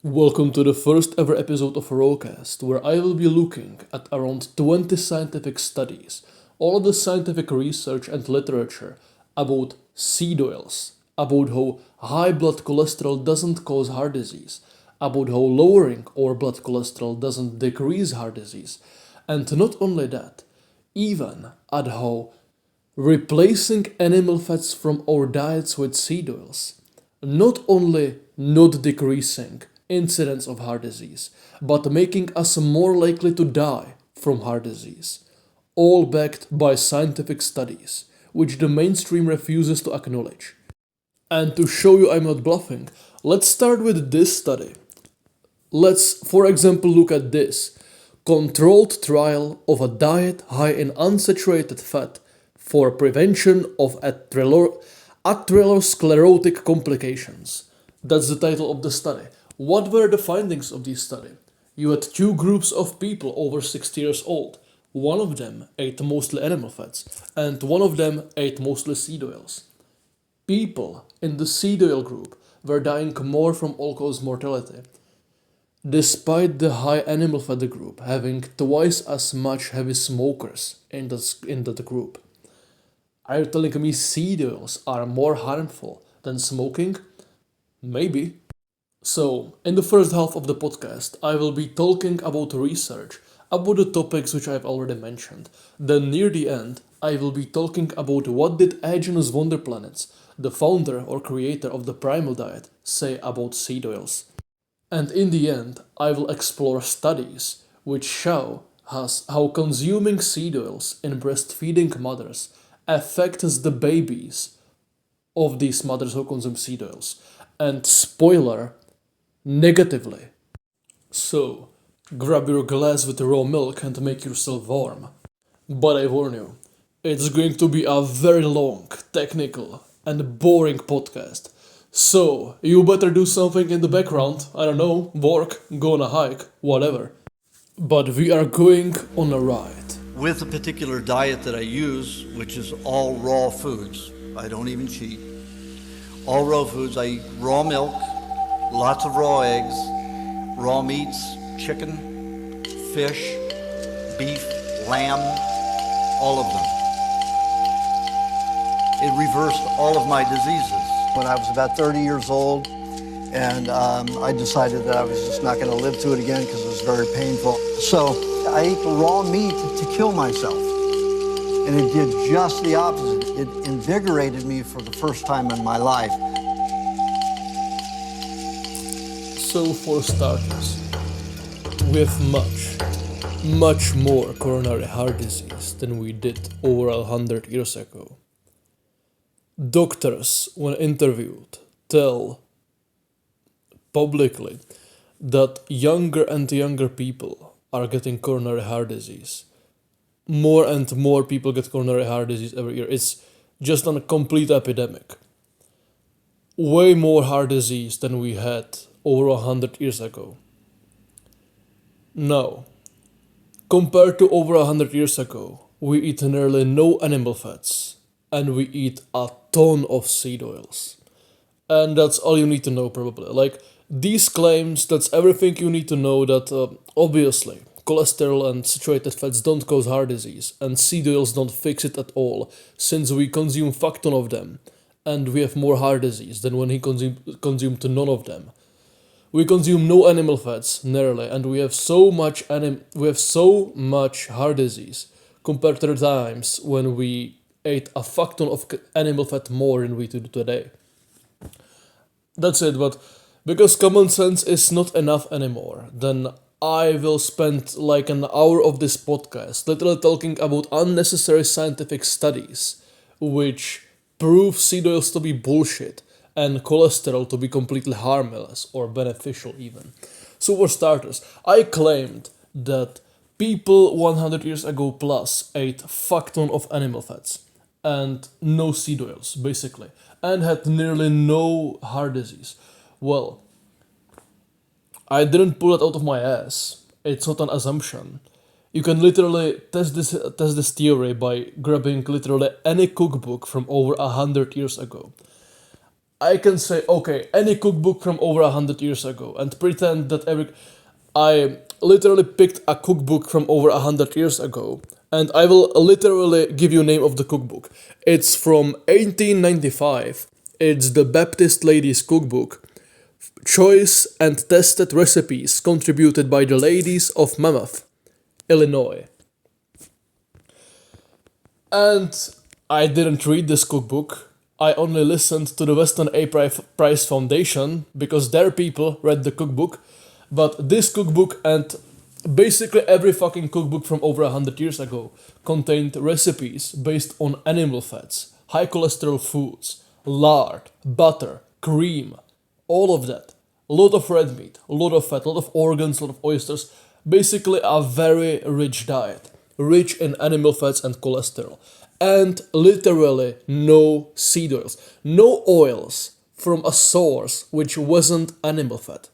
Welcome to the first ever episode of Rawcast, where I will be looking at around 20 scientific studies, all of the scientific research and literature about seed oils, about how high blood cholesterol doesn't cause heart disease, about how lowering our blood cholesterol doesn't decrease heart disease, and not only that, even at how replacing animal fats from our diets with seed oils not only not decreasing incidence of heart disease, but making us more likely to die from heart disease, all backed by scientific studies, which the mainstream refuses to acknowledge. And to show you I'm not bluffing, let's start with this study. Let's, for example, look at this controlled trial of a diet high in unsaturated fat for prevention of atherosclerotic complications. That's the title of the study. What were the findings of this study? You had two groups of people over 60 years old. One of them ate mostly animal fats, and one of them ate mostly seed oils. People in the seed oil group were dying more from all-cause mortality, despite the high animal fat group having twice as much heavy smokers in that group. Are you telling me seed oils are more harmful than smoking? Maybe. So, in the first half of the podcast, I will be talking about research, about the topics which I've already mentioned. Then, near the end, I will be talking about what did Agnes Wonderplanets, the founder or creator of the primal diet, say about seed oils. And in the end, I will explore studies which show us how consuming seed oils in breastfeeding mothers affects the babies of these mothers who consume seed oils. And spoiler, negatively. So, grab your glass with raw milk and make yourself warm. But I warn you, it's going to be a very long, technical, and boring podcast. So, you better do something in the background, I don't know, work, go on a hike, whatever. But we are going on a ride. With a particular diet that I use, which is all raw foods, I don't even cheat. All raw foods, I eat raw milk, lots of raw eggs, raw meats, chicken, fish, beef, lamb, all of them. It reversed all of my diseases. When I was about 30 years old, and I decided that I was just not going to live through it again because it was very painful. So I ate the raw meat to kill myself, and it did just the opposite. It invigorated me for the first time in my life. So, for starters, we have much more coronary heart disease than we did over 100 years ago. Doctors, when interviewed, tell publicly that younger and younger people are getting coronary heart disease. More and more people get coronary heart disease every year. It's just a complete epidemic. Way more heart disease than we had over 100 years ago. Now, compared to over 100 years ago, we eat nearly no animal fats and we eat a ton of seed oils. And that's all you need to know probably. Like, these claims, that's everything you need to know that obviously cholesterol and saturated fats don't cause heart disease and seed oils don't fix it at all since we consume fuck ton of them and we have more heart disease than when he consumed none of them. We consume no animal fats nearly and we have so much heart disease compared to the times when we ate a fuck ton of animal fat more than we do today. That's it, but because common sense is not enough anymore, then I will spend like an hour of this podcast literally talking about unnecessary scientific studies which prove seed oils to be bullshit and cholesterol to be completely harmless or beneficial even. So for starters, I claimed that people 100 years ago plus ate fuck ton of animal fats and no seed oils, basically, and had nearly no heart disease. Well, I didn't pull it out of my ass. It's not an assumption. You can literally test this theory by grabbing literally any cookbook from over 100 years ago. I can say, okay, any cookbook from over 100 years ago, and pretend that I literally picked a cookbook from over 100 years ago, and I will literally give you name of the cookbook. It's from 1895. It's the Baptist Ladies Cookbook. Choice and tested recipes contributed by the ladies of Mammoth, Illinois. And I didn't read this cookbook. I only listened to the Weston A. Price Foundation because their people read the cookbook. But this cookbook and basically every fucking cookbook from over 100 years ago contained recipes based on animal fats, high cholesterol foods, lard, butter, cream, all of that. A lot of red meat, a lot of fat, a lot of organs, a lot of oysters. Basically, a very rich diet, rich in animal fats and cholesterol. And literally no seed oils, no oils from a source which wasn't animal fat.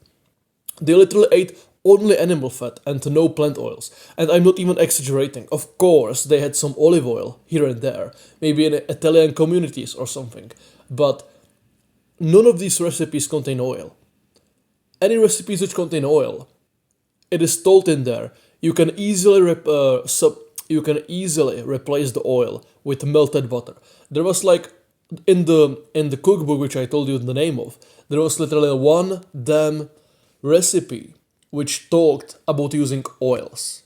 They literally ate only animal fat and no plant oils. And I'm not even exaggerating. Of course, they had some olive oil here and there, maybe in Italian communities or something. But none of these recipes contain oil. Any recipes which contain oil, it is told in there, you can easily replace the oil with melted butter. There was like in the cookbook which I told you the name of, there was literally one damn recipe which talked about using oils.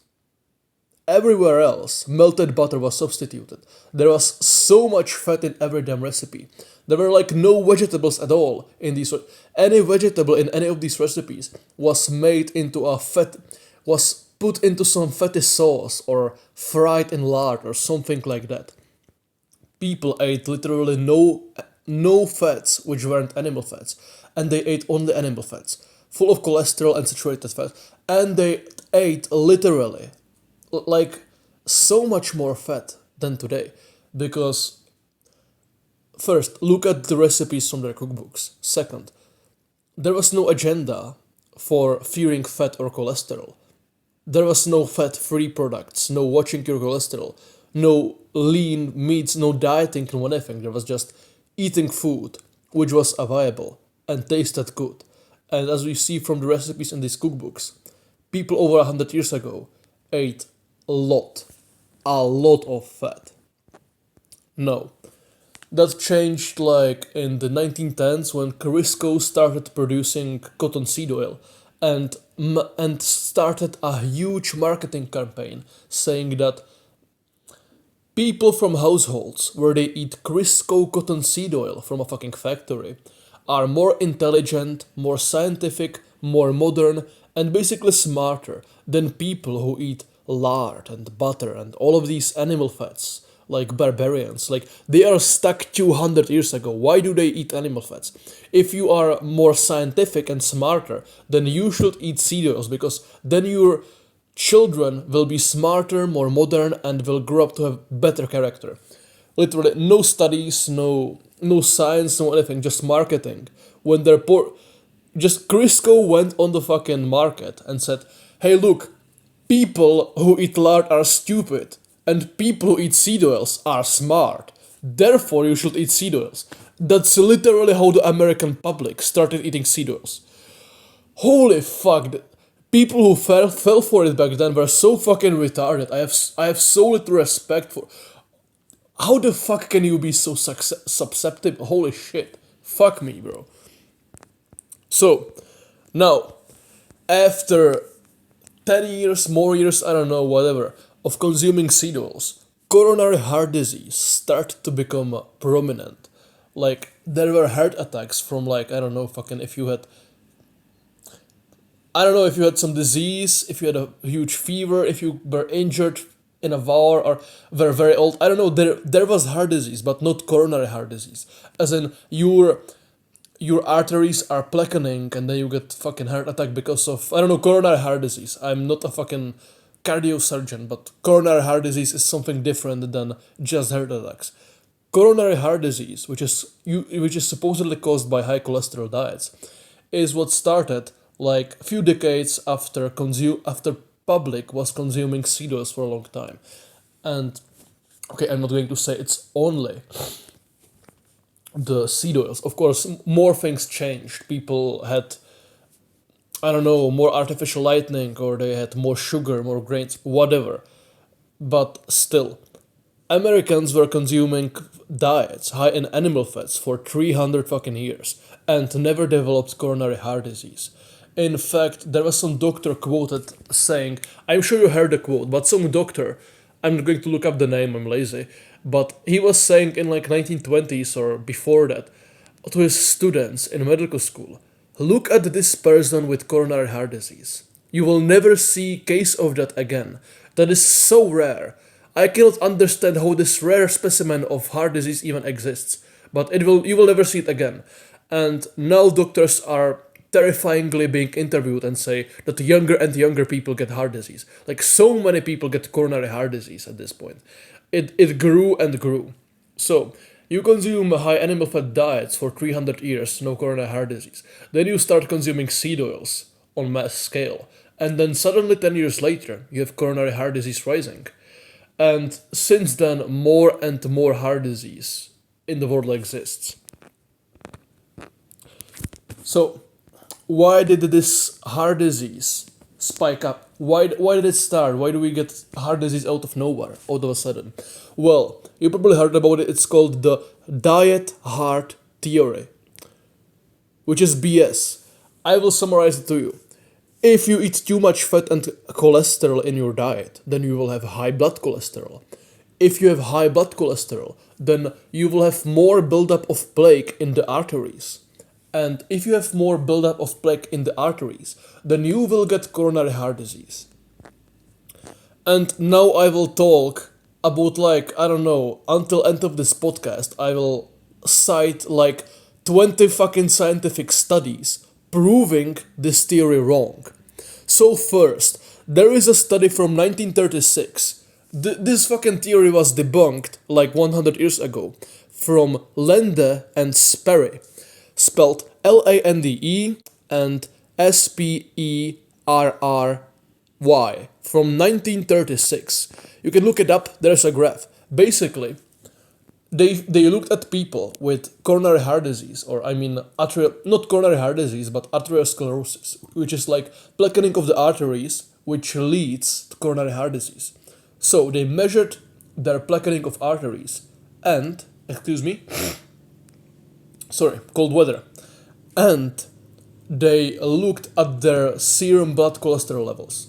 Everywhere else, melted butter was substituted. There was so much fat in every damn recipe. There were like no vegetables at all in these. Any vegetable in any of these recipes was made into a fat, was put into some fatty sauce or fried in lard or something like that. People ate literally no fats which weren't animal fats, and they ate only animal fats, full of cholesterol and saturated fat, and they ate literally like so much more fat than today because first look at the recipes from their cookbooks. Second, there was no agenda for fearing fat or cholesterol. There was no fat-free products, no watching your cholesterol, no lean meats, no dieting, no anything. There was just eating food which was available and tasted good. And as we see from the recipes in these cookbooks, people over 100 years ago ate a lot of fat. No. That changed like in the 1910s when Crisco started producing cottonseed oil and started a huge marketing campaign saying that people from households where they eat Crisco cottonseed oil from a fucking factory are more intelligent, more scientific, more modern, and basically smarter than people who eat lard and butter and all of these animal fats, like barbarians. Like, they are stuck 200 years ago. Why do they eat animal fats? If you are more scientific and smarter, then you should eat seed oils, because then your children will be smarter, more modern, and will grow up to have better character. Literally, no studies, no science, no anything, just marketing. When they're poor, just Crisco went on the fucking market and said, hey look, people who eat lard are stupid, and people who eat seed oils are smart. Therefore, you should eat seed oils. That's literally how the American public started eating seed oils. Holy fuck. People who fell for it back then were so fucking retarded. I have so little respect for... How the fuck can you be so susceptible? Holy shit. Fuck me, bro. So, now, after 10 years, more years, I don't know, whatever, of consuming seed oils, coronary heart disease started to become prominent. Like, there were heart attacks from, like, I don't know, fucking, if you had some disease, if you had a huge fever, if you were injured in a war or were very old. I don't know, there was heart disease, but not coronary heart disease. As in, your arteries are plaquening and then you get fucking heart attack because of, I don't know, coronary heart disease. I'm not a fucking cardiosurgeon, but coronary heart disease is something different than just heart attacks. Coronary heart disease, which is supposedly caused by high cholesterol diets, is what started like a few decades after public was consuming seed oils for a long time. And okay, I'm not going to say it's only the seed oils. Of course, more things changed. People had, I don't know, more artificial lightning, or they had more sugar, more grains, whatever. But still, Americans were consuming diets high in animal fats for 300 fucking years and never developed coronary heart disease. In fact, there was some doctor quoted saying, I'm sure you heard the quote, but some doctor, I'm not going to look up the name, I'm lazy, but he was saying in like 1920s or before that to his students in medical school, look at this person with coronary heart disease. You will never see case of that again. That is so rare. I cannot understand how this rare specimen of heart disease even exists, but you will never see it again. And now doctors are terrifyingly being interviewed and say that younger and younger people get heart disease. Like so many people get coronary heart disease at this point. It grew and grew. So you consume high animal fat diets for 300 years, no coronary heart disease. Then you start consuming seed oils on mass scale. And then suddenly 10 years later, you have coronary heart disease rising. And since then, more and more heart disease in the world exists. So, why did this heart disease spike up? Why did it start? Why do we get heart disease out of nowhere, all of a sudden? Well, you probably heard about it. It's called the diet heart theory, which is BS. I will summarize it to you. If you eat too much fat and cholesterol in your diet, then you will have high blood cholesterol. If you have high blood cholesterol, then you will have more buildup of plaque in the arteries. And if you have more buildup of plaque in the arteries, then you will get coronary heart disease. And now I will talk about I don't know, until end of this podcast, I will cite 20 fucking scientific studies proving this theory wrong. So first, there is a study from 1936. This fucking theory was debunked 100 years ago from Lande and Sperry, spelled Lande and Sperry, from 1936. You can look it up, there's a graph. Basically, they looked at people with coronary heart disease, or not coronary heart disease, but arteriosclerosis, which is blackening of the arteries, which leads to coronary heart disease. So they measured their blackening of arteries and, cold weather, and they looked at their serum blood cholesterol levels.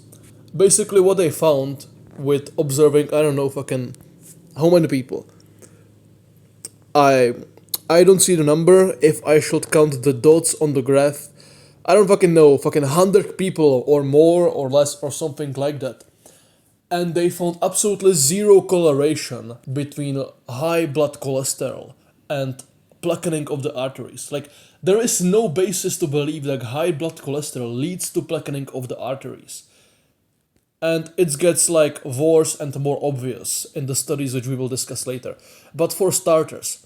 Basically what they found with observing, I don't know, how many people? I don't see the number. If I should count the dots on the graph, I don't know, 100 people or more or less or something like that. And they found absolutely zero correlation between high blood cholesterol and blackening of the arteries. There is no basis to believe that high blood cholesterol leads to blackening of the arteries. And it gets worse and more obvious in the studies which we will discuss later. But for starters,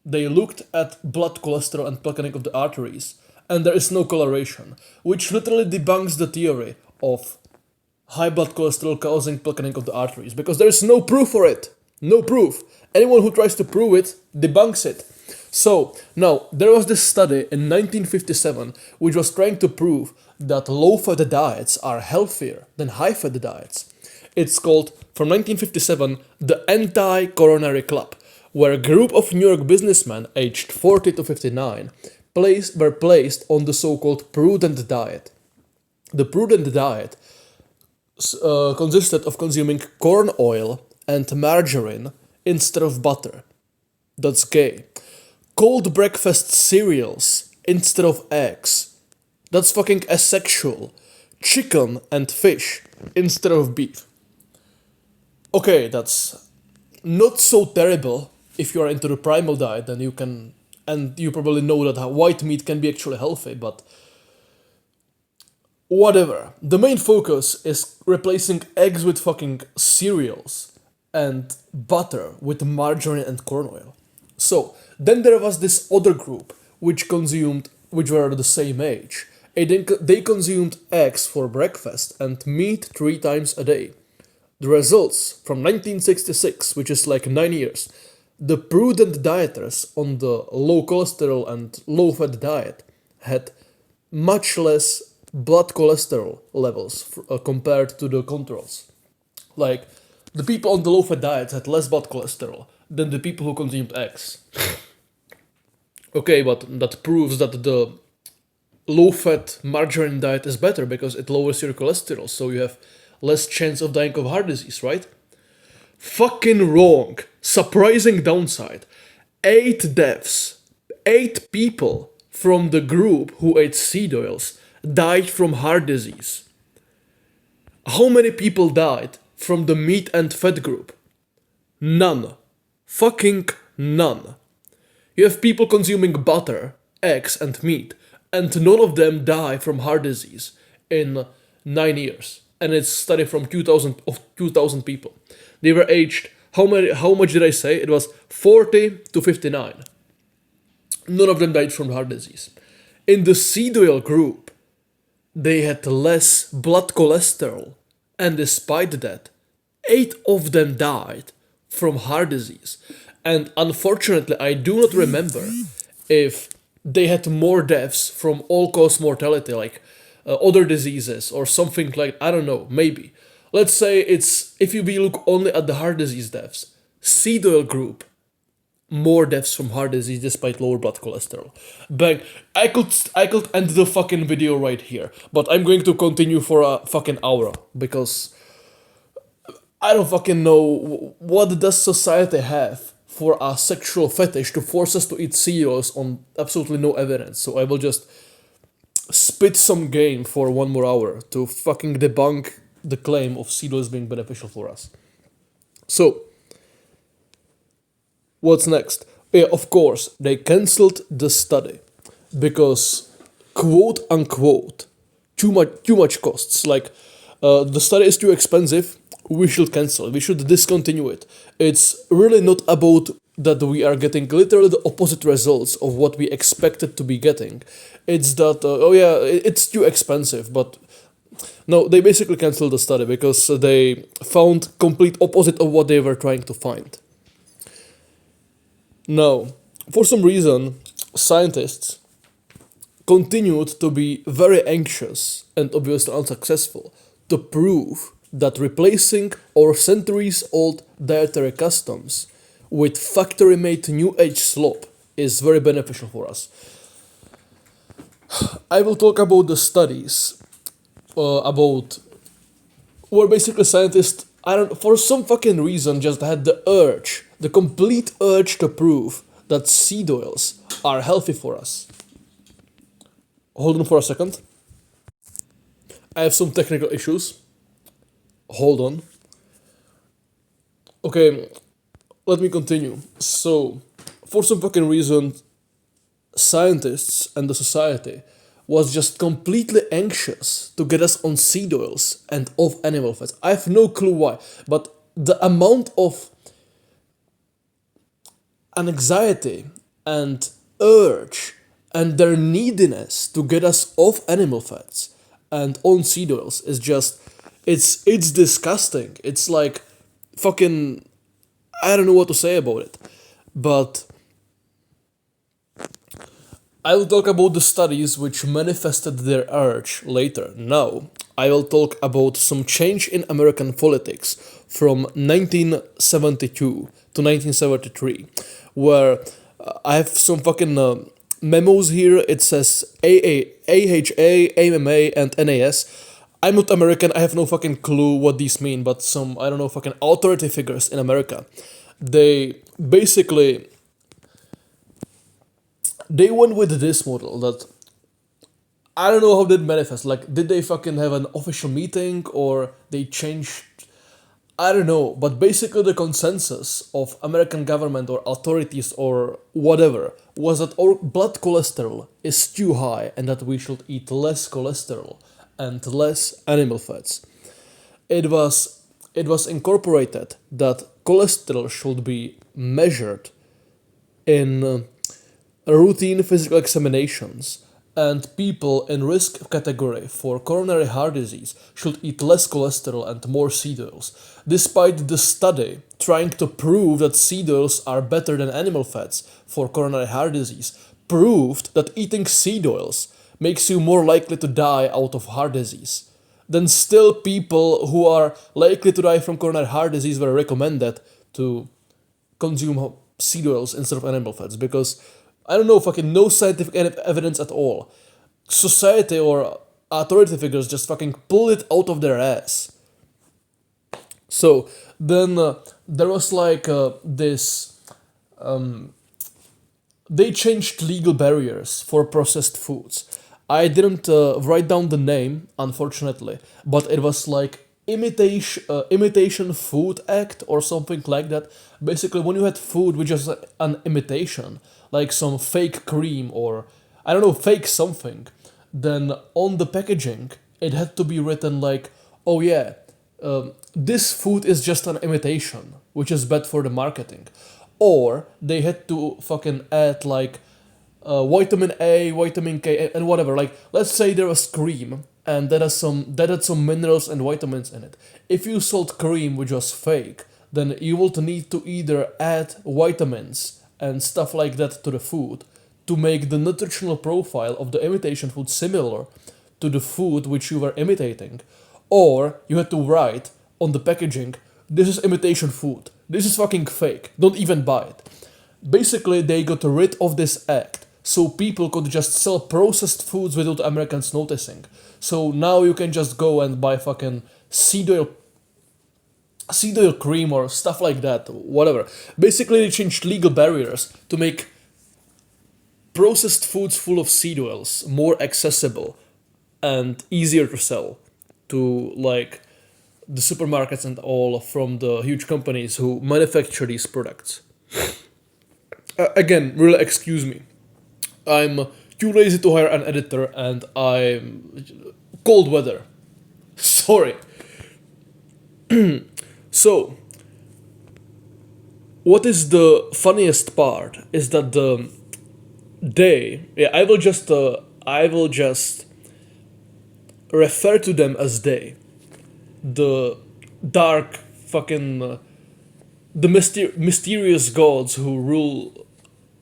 they looked at blood cholesterol and blackening of the arteries, and there is no correlation, which literally debunks the theory of high blood cholesterol causing blackening of the arteries, because there is no proof for it. No proof. Anyone who tries to prove it debunks it. So, now, there was this study in 1957 which was trying to prove that low-fat diets are healthier than high-fat diets. It's called, from 1957, the Anti-Coronary Club, where a group of New York businessmen aged 40 to 59 were placed on the so-called prudent diet. The prudent diet consisted of consuming corn oil and margarine instead of butter. That's gay. Cold breakfast cereals instead of eggs. That's fucking asexual. Chicken and fish instead of beef. Okay, that's not so terrible. If you are into the primal diet, then you can, and you probably know that white meat can be actually healthy, but whatever. The main focus is replacing eggs with fucking cereals and butter with margarine and corn oil. So, then there was this other group which were the same age. They consumed eggs for breakfast and meat 3 times a day. The results from 1966, which is 9 years, The prudent dieters on the low cholesterol and low fat diet had much less blood cholesterol levels compared to the controls. Like, the people on the low fat diets had less bad cholesterol than the people who consumed eggs. Okay, but that proves that the low fat margarine diet is better because it lowers your cholesterol, so you have less chance of dying of heart disease, right? Fucking wrong. Surprising downside. 8 deaths. 8 people from the group who ate seed oils died from heart disease. How many people died from the meat and fat group? None. Fucking none. You have people consuming butter, eggs, and meat, and none of them die from heart disease in 9 years. And it's a study from 2,000 people. They were aged, how much did I say? It was 40 to 59. None of them died from heart disease. In the seed oil group, they had less blood cholesterol, and despite that, 8 of them died from heart disease. And unfortunately, I do not remember if they had more deaths from all-cause mortality, like other diseases or something like, I don't know, maybe. Let's say it's, if you look only at the heart disease deaths, seed oil group, more deaths from heart disease despite lower blood cholesterol. Bang. I could end the fucking video right here, but I'm going to continue for a fucking hour, because I don't fucking know what does society have for a sexual fetish to force us to eat cereals on absolutely no evidence. So I will just spit some game for 1 more hour to fucking debunk the claim of cereals being beneficial for us. So, what's next? Yeah, of course, they cancelled the study because, quote unquote, too much costs. Like, the study is too expensive. We should cancel it. We should discontinue it. It's really not about that we are getting literally the opposite results of what we expected to be getting. It's that, it's too expensive, but no, they basically cancelled the study because they found complete opposite of what they were trying to find. Now, for some reason, scientists continued to be very anxious and obviously unsuccessful to prove that replacing our centuries-old dietary customs with factory-made New Age slop is very beneficial for us. I will talk about the studies about where basically scientists, for some fucking reason, just had the complete urge to prove that seed oils are healthy for us. Hold on for a second. I have some technical issues. Hold on. Okay, let me continue. So, for some fucking reason, scientists and the society was just completely anxious to get us on seed oils and off animal fats. I have no clue why, but the amount of anxiety and urge and their neediness to get us off animal fats and on seed oils is just, it's disgusting. It's like fucking, I don't know what to say about it, but I will talk about the studies which manifested their urge later. Now, I will talk about some change in American politics from 1972 to 1973, where I have some fucking memos here. It says AHA, AMA, and NAS. I'm not American, I have no fucking clue what these mean, but some, I don't know, fucking authority figures in America, they basically, they went with this model that, I don't know how that manifests. Like, did they fucking have an official meeting or they changed? I don't know. But basically the consensus of American government or authorities or whatever was that our blood cholesterol is too high and that we should eat less cholesterol and less animal fats. It was incorporated that cholesterol should be measured in routine physical examinations and people in risk category for coronary heart disease should eat less cholesterol and more seed oils, despite the study trying to prove that seed oils are better than animal fats for coronary heart disease, proved that eating seed oils makes you more likely to die out of heart disease. Then still people who are likely to die from coronary heart disease were recommended to consume seed oils instead of animal fats because I don't know, fucking no scientific evidence at all. Society or authority figures just fucking pull it out of their ass. So then there was like this. They changed legal barriers for processed foods. I didn't write down the name, unfortunately, but it was like imitation food act or something like that. Basically, when you had food which is an imitation, like some fake cream or I don't know, fake something, then on the packaging it had to be written like, oh yeah, this food is just an imitation, which is bad for the marketing. Or they had to fucking add like vitamin A, vitamin K, and whatever. Like, let's say there was cream and that had some minerals and vitamins in it. If you sold cream which was fake, then you would need to either add vitamins and stuff like that to the food to make the nutritional profile of the imitation food similar to the food which you were imitating, or you had to write on the packaging, this is imitation food, this is fucking fake, don't even buy it. Basically, they got rid of this act so people could just sell processed foods without Americans noticing. So now you can just go and buy fucking seed oil cream or stuff like that, whatever. Basically, they changed legal barriers to make processed foods full of seed oils more accessible and easier to sell to like the supermarkets and all from the huge companies who manufacture these products. Again, really excuse me. I'm too lazy to hire an editor and I'm cold weather. Sorry. So, what is the funniest part is that I will just refer to them as they, the dark fucking the mysterious gods who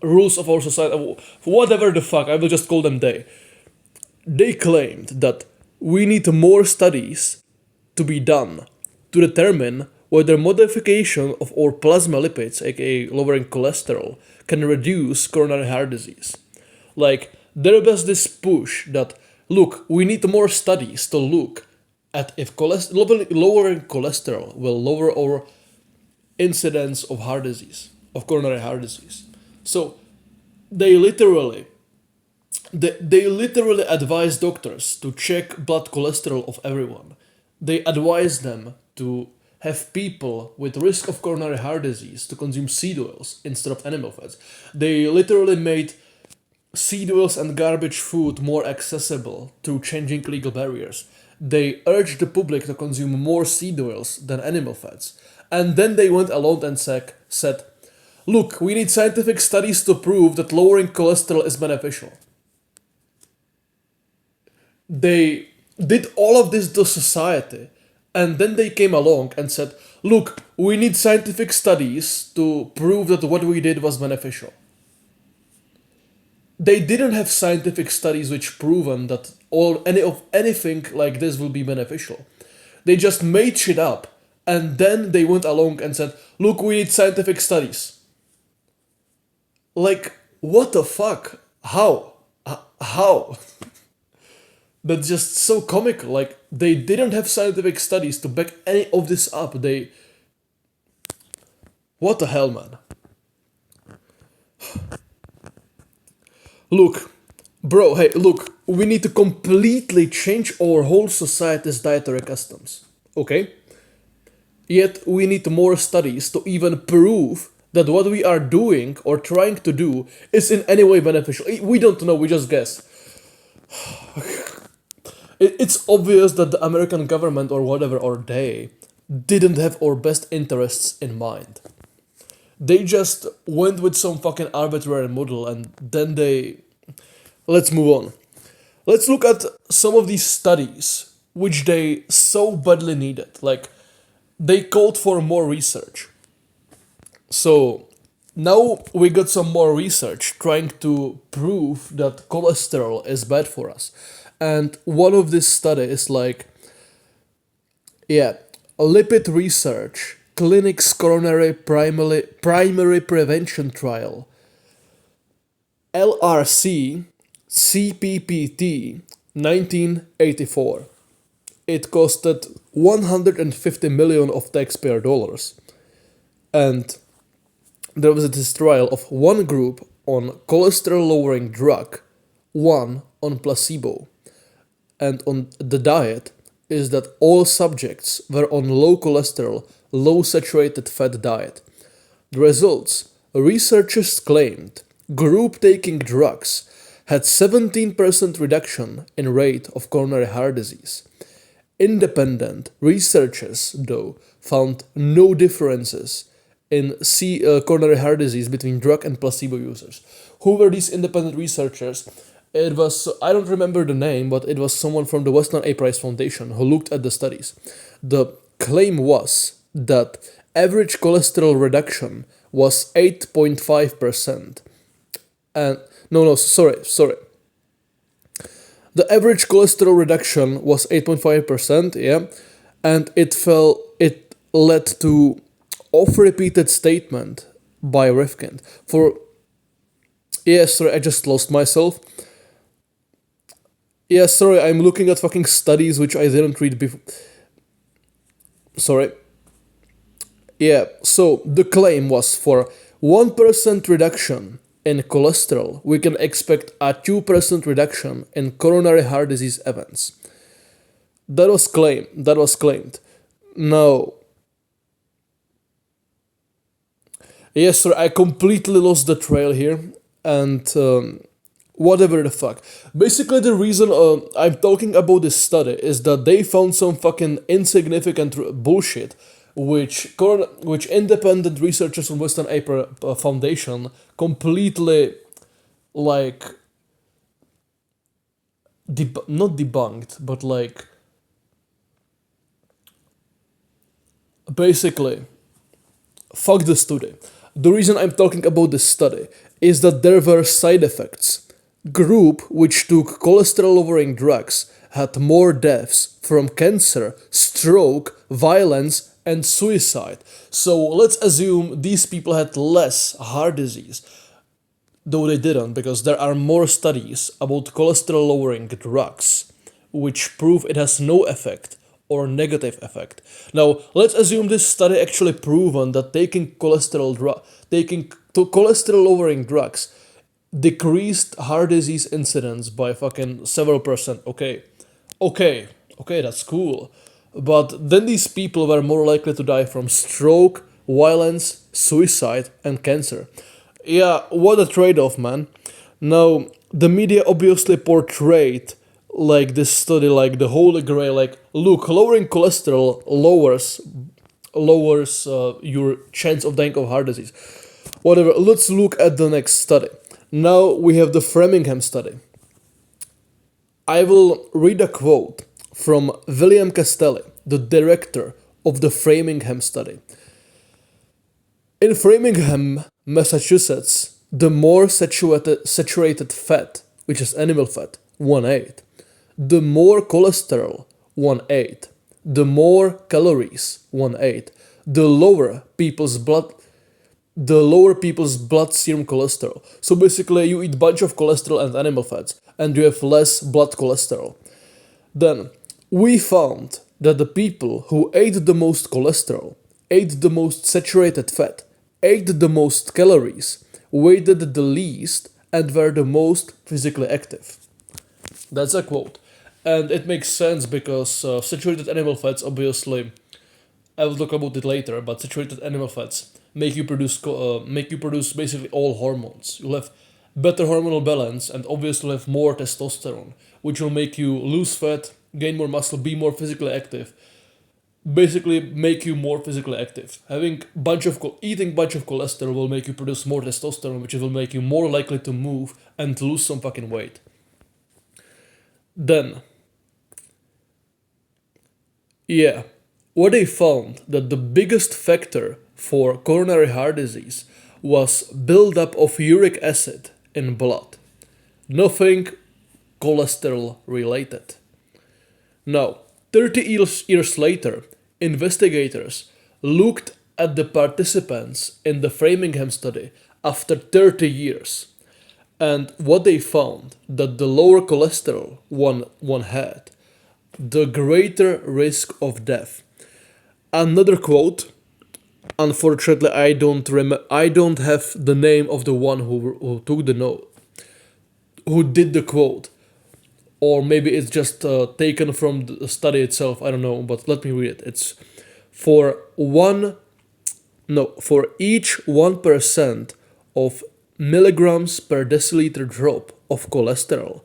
rules of our society, whatever the fuck, I will just call them they. They claimed that we need more studies to be done to determine whether modification of our plasma lipids, aka lowering cholesterol, can reduce coronary heart disease. Like, there was this push that, look, we need more studies to look at if lowering cholesterol will lower our incidence of heart disease, of coronary heart disease. So, they literally advise doctors to check blood cholesterol of everyone. They advise them to have people with risk of coronary heart disease to consume seed oils instead of animal fats. They literally made seed oils and garbage food more accessible through changing legal barriers. They urged the public to consume more seed oils than animal fats. And then they went along and said, look, we need scientific studies to prove that lowering cholesterol is beneficial. They did all of this to society, and then they came along and said, look, we need scientific studies to prove that what we did was beneficial. They didn't have scientific studies which proven that anything like this will be beneficial. They just made shit up, and then they went along and said, look, we need scientific studies. Like, what the fuck? How? How? That's just so comical. Like, they didn't have scientific studies to back any of this up. What the hell, man? Look, bro, hey, look, we need to completely change our whole society's dietary customs, okay? Yet we need more studies to even prove that what we are doing or trying to do is in any way beneficial. We don't know, we just guess. It's obvious that the American government or whatever, or they, didn't have our best interests in mind. They just went with some fucking arbitrary model and then let's move on. let's look at some of these studies which they so badly needed. Like, they called for more research. So now we got some more research trying to prove that cholesterol is bad for us. And one of this study is like, yeah, lipid research, clinic's coronary primary prevention trial, LRC CPPT 1984. It costed 150 million of taxpayer dollars. And there was this trial of one group on cholesterol lowering drug, one on placebo. And on the diet is that all subjects were on low cholesterol, low saturated fat diet. The results, researchers claimed group taking drugs had 17% reduction in rate of coronary heart disease. Independent researchers, though, found no differences in coronary heart disease between drug and placebo users. Who were these independent researchers? It was, I don't remember the name, but it was someone from the Western A Prize Foundation who looked at the studies. The claim was that average cholesterol reduction was 8.5%. And sorry. The average cholesterol reduction was 8.5%, yeah, and it led to oft-repeated statement by Rifkind sorry, I just lost myself. Yeah, sorry, I'm looking at fucking studies which I didn't read before. Sorry. Yeah, so the claim was for 1% reduction in cholesterol, we can expect a 2% reduction in coronary heart disease events. That was claimed. Now, yes, sir, I completely lost the trail here, and whatever the fuck. Basically, the reason I'm talking about this study is that they found some fucking insignificant bullshit, which independent researchers from Western A Foundation completely, like, not debunked, but like, basically, fuck the study. The reason I'm talking about this study is that there were side effects. Group which took cholesterol-lowering drugs had more deaths from cancer, stroke, violence, and suicide. So let's assume these people had less heart disease. Though they didn't, because there are more studies about cholesterol-lowering drugs which prove it has no effect or negative effect. Now, let's assume this study actually proven that taking cholesterol-lowering drugs decreased heart disease incidence by fucking several percent. Okay, that's cool. But then these people were more likely to die from stroke, violence, suicide, and cancer. Yeah, what a trade-off, man. Now, the media obviously portrayed like this study like the holy grail, like, look, lowering cholesterol lowers your chance of dying of heart disease. Whatever, let's look at the next study. Now we have the Framingham study. I will read a quote from William Castelli, the director of the Framingham study. In Framingham, Massachusetts, the more saturated fat, which is animal fat, 1/8, the more cholesterol, 1/8, the more calories, 1/8, the lower people's blood serum cholesterol. So basically you eat bunch of cholesterol and animal fats and you have less blood cholesterol. Then we found that the people who ate the most cholesterol, ate the most saturated fat, ate the most calories, weighed the least, and were the most physically active. That's a quote. And it makes sense because saturated animal fats, obviously, I will talk about it later, but saturated animal fats make you produce basically all hormones. You'll have better hormonal balance and obviously have more testosterone, which will make you lose fat, gain more muscle, be more physically active. Basically make you more physically active. Eating bunch of cholesterol will make you produce more testosterone, which will make you more likely to move and lose some fucking weight. Then, yeah, what they found that the biggest factor for coronary heart disease was buildup of uric acid in blood. Nothing cholesterol related. Now, 30 years later, investigators looked at the participants in the Framingham study after 30 years, and what they found that the lower cholesterol one had, the greater risk of death. Another quote. Unfortunately, I don't have the name of the one who took the note, who did the quote, or maybe it's just taken from the study itself. I don't know, but let me read it. It's for one, no, for each 1% of milligrams per deciliter drop of cholesterol,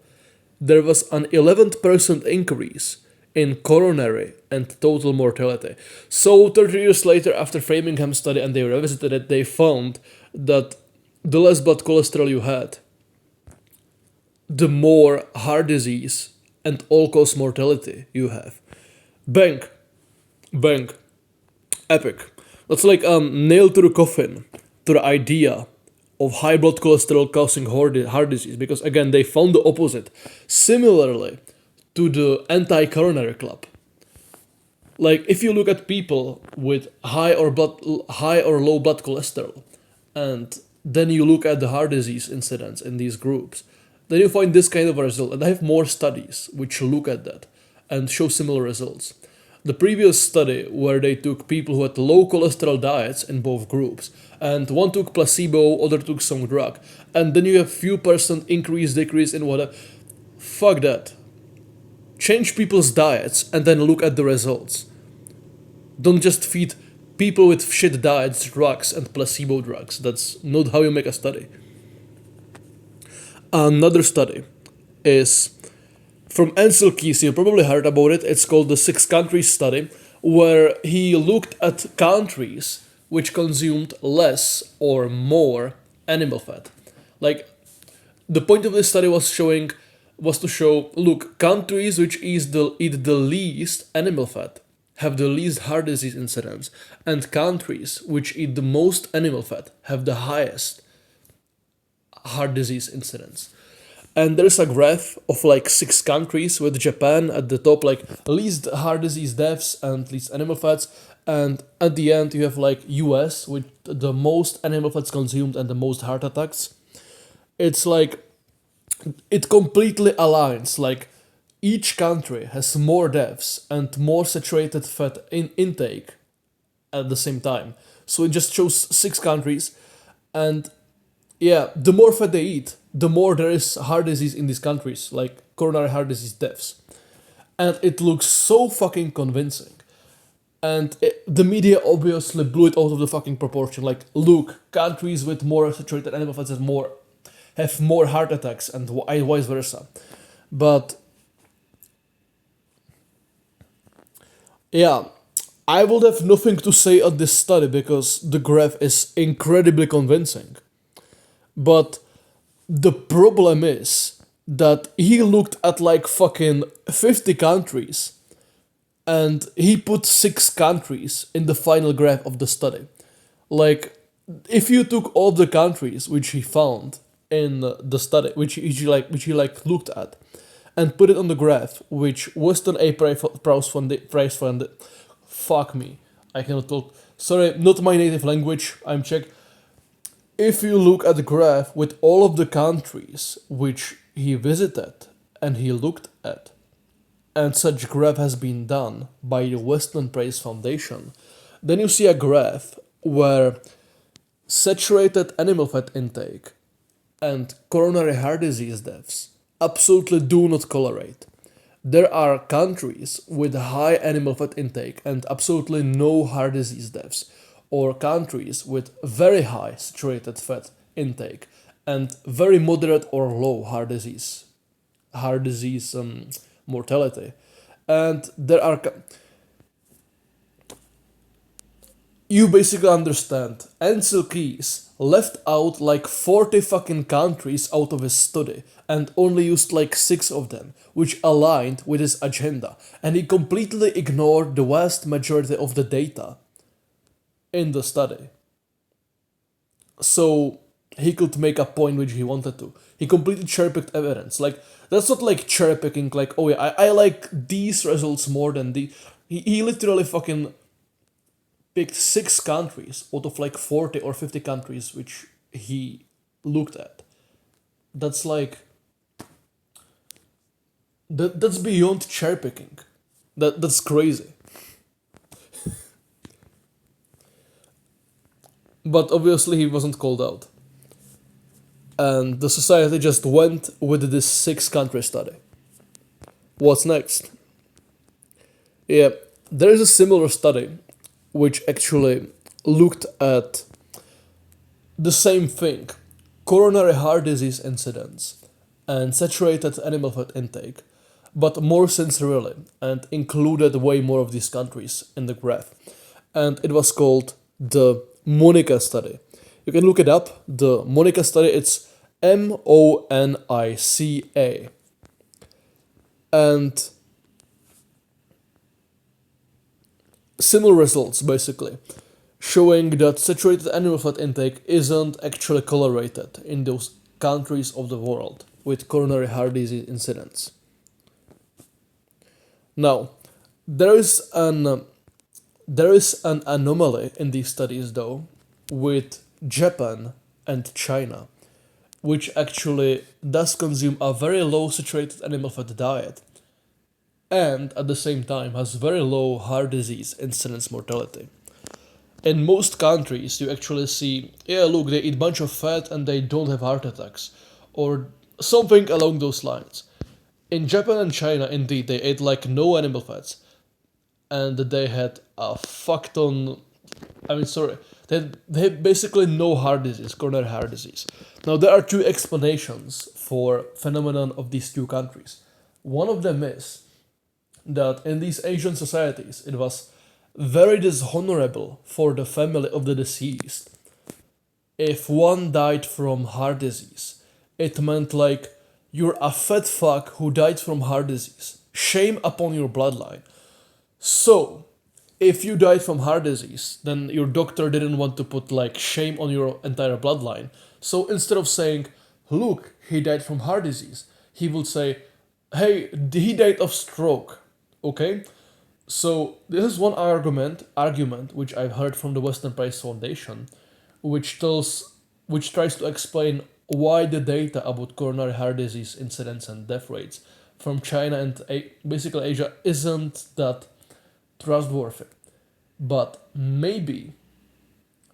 there was an 11% increase in coronary and total mortality. So 30 years later, after Framingham study, and they revisited it, they found that the less blood cholesterol you had, the more heart disease and all-cause mortality you have. Bang, bang, epic. That's like nail to the coffin to the idea of high blood cholesterol causing heart disease, because again they found the opposite. Similarly to the anti-coronary club. Like if you look at people with high or low blood cholesterol, and then you look at the heart disease incidence in these groups, then you find this kind of a result. And I have more studies which look at that and show similar results. The previous study, where they took people who had low cholesterol diets in both groups, and one took placebo, other took some drug, and then you have few percent increase, decrease in whatever. Fuck that. Change people's diets and then look at the results. Don't just feed people with shit diets drugs and placebo drugs. That's not how you make a study. Another study is from Ansel Keys. You probably heard about it. It's called the 6 Countries Study, where he looked at countries which consumed less or more animal fat. Like, the point of this study was to show, look, countries which eat the least animal fat have the least heart disease incidence, and countries which eat the most animal fat have the highest heart disease incidence. And there's a graph of like 6 countries with Japan at the top, like least heart disease deaths and least animal fats. And at the end, you have like US with the most animal fats consumed and the most heart attacks. It's like, it completely aligns. Like each country has more deaths and more saturated fat intake at the same time. So it just shows 6 countries, and yeah, the more fat they eat, the more there is heart disease in these countries, like coronary heart disease deaths. And it looks so fucking convincing. And the media obviously blew it out of the fucking proportion. Like, look, countries with more saturated animal fats have more heart attacks, and vice versa. But yeah, I would have nothing to say on this study because the graph is incredibly convincing. But the problem is that he looked at like fucking 50 countries, and he put 6 countries in the final graph of the study. Like, if you took all the countries which he found in the study, which he looked at, and put it on the graph, which Weston A. Price funded. Fuck me, I cannot talk. Sorry, not my native language. I'm Czech. If you look at the graph with all of the countries which he visited and he looked at, and such graph has been done by the Weston Price Foundation, then you see a graph where saturated animal fat intake and coronary heart disease deaths absolutely do not correlate. There are countries with high animal fat intake and absolutely no heart disease deaths, or countries with very high saturated fat intake and very moderate or low heart disease mortality. And there are you basically understand Ansel Keys left out like 40 fucking countries out of his study and only used like 6 of them, which aligned with his agenda, and he completely ignored the vast majority of the data in the study. So he could make a point which he wanted to. He completely cherry-picked evidence. Like, that's not like cherry-picking, like, oh yeah, I like these results more than the... He literally fucking picked 6 countries out of like 40 or 50 countries which he looked at. That's like... That's beyond cherry-picking. That's crazy. But obviously he wasn't called out. And the society just went with this 6-country study. What's next? Yeah, there is a similar study which actually looked at the same thing, coronary heart disease incidence and saturated animal fat intake, but more sincerely, and included way more of these countries in the graph. And it was called the Monica study. You can look it up. The Monica study, it's Monica. And similar results, basically, showing that saturated animal fat intake isn't actually correlated in those countries of the world with coronary heart disease incidence. Now, there is an anomaly in these studies, though, with Japan and China, which actually does consume a very low saturated animal fat diet and at the same time has very low heart disease incidence mortality. In most countries, you actually see, yeah, look, they eat bunch of fat and they don't have heart attacks, or something along those lines. In Japan and China, indeed, they ate like no animal fats, and they had a fuck ton. They had basically no heart disease, coronary heart disease. Now there are 2 explanations for phenomenon of these 2 countries. One of them is that in these Asian societies, it was very dishonorable for the family of the deceased if one died from heart disease. It meant like, you're a fat fuck who died from heart disease. Shame upon your bloodline. So, if you died from heart disease, then your doctor didn't want to put like shame on your entire bloodline. So instead of saying, look, he died from heart disease, he would say, hey, he died of stroke. Okay? So this is one argument which I've heard from the Western Price Foundation, which tries to explain why the data about coronary heart disease incidence and death rates from China and basically Asia isn't that trustworthy. But maybe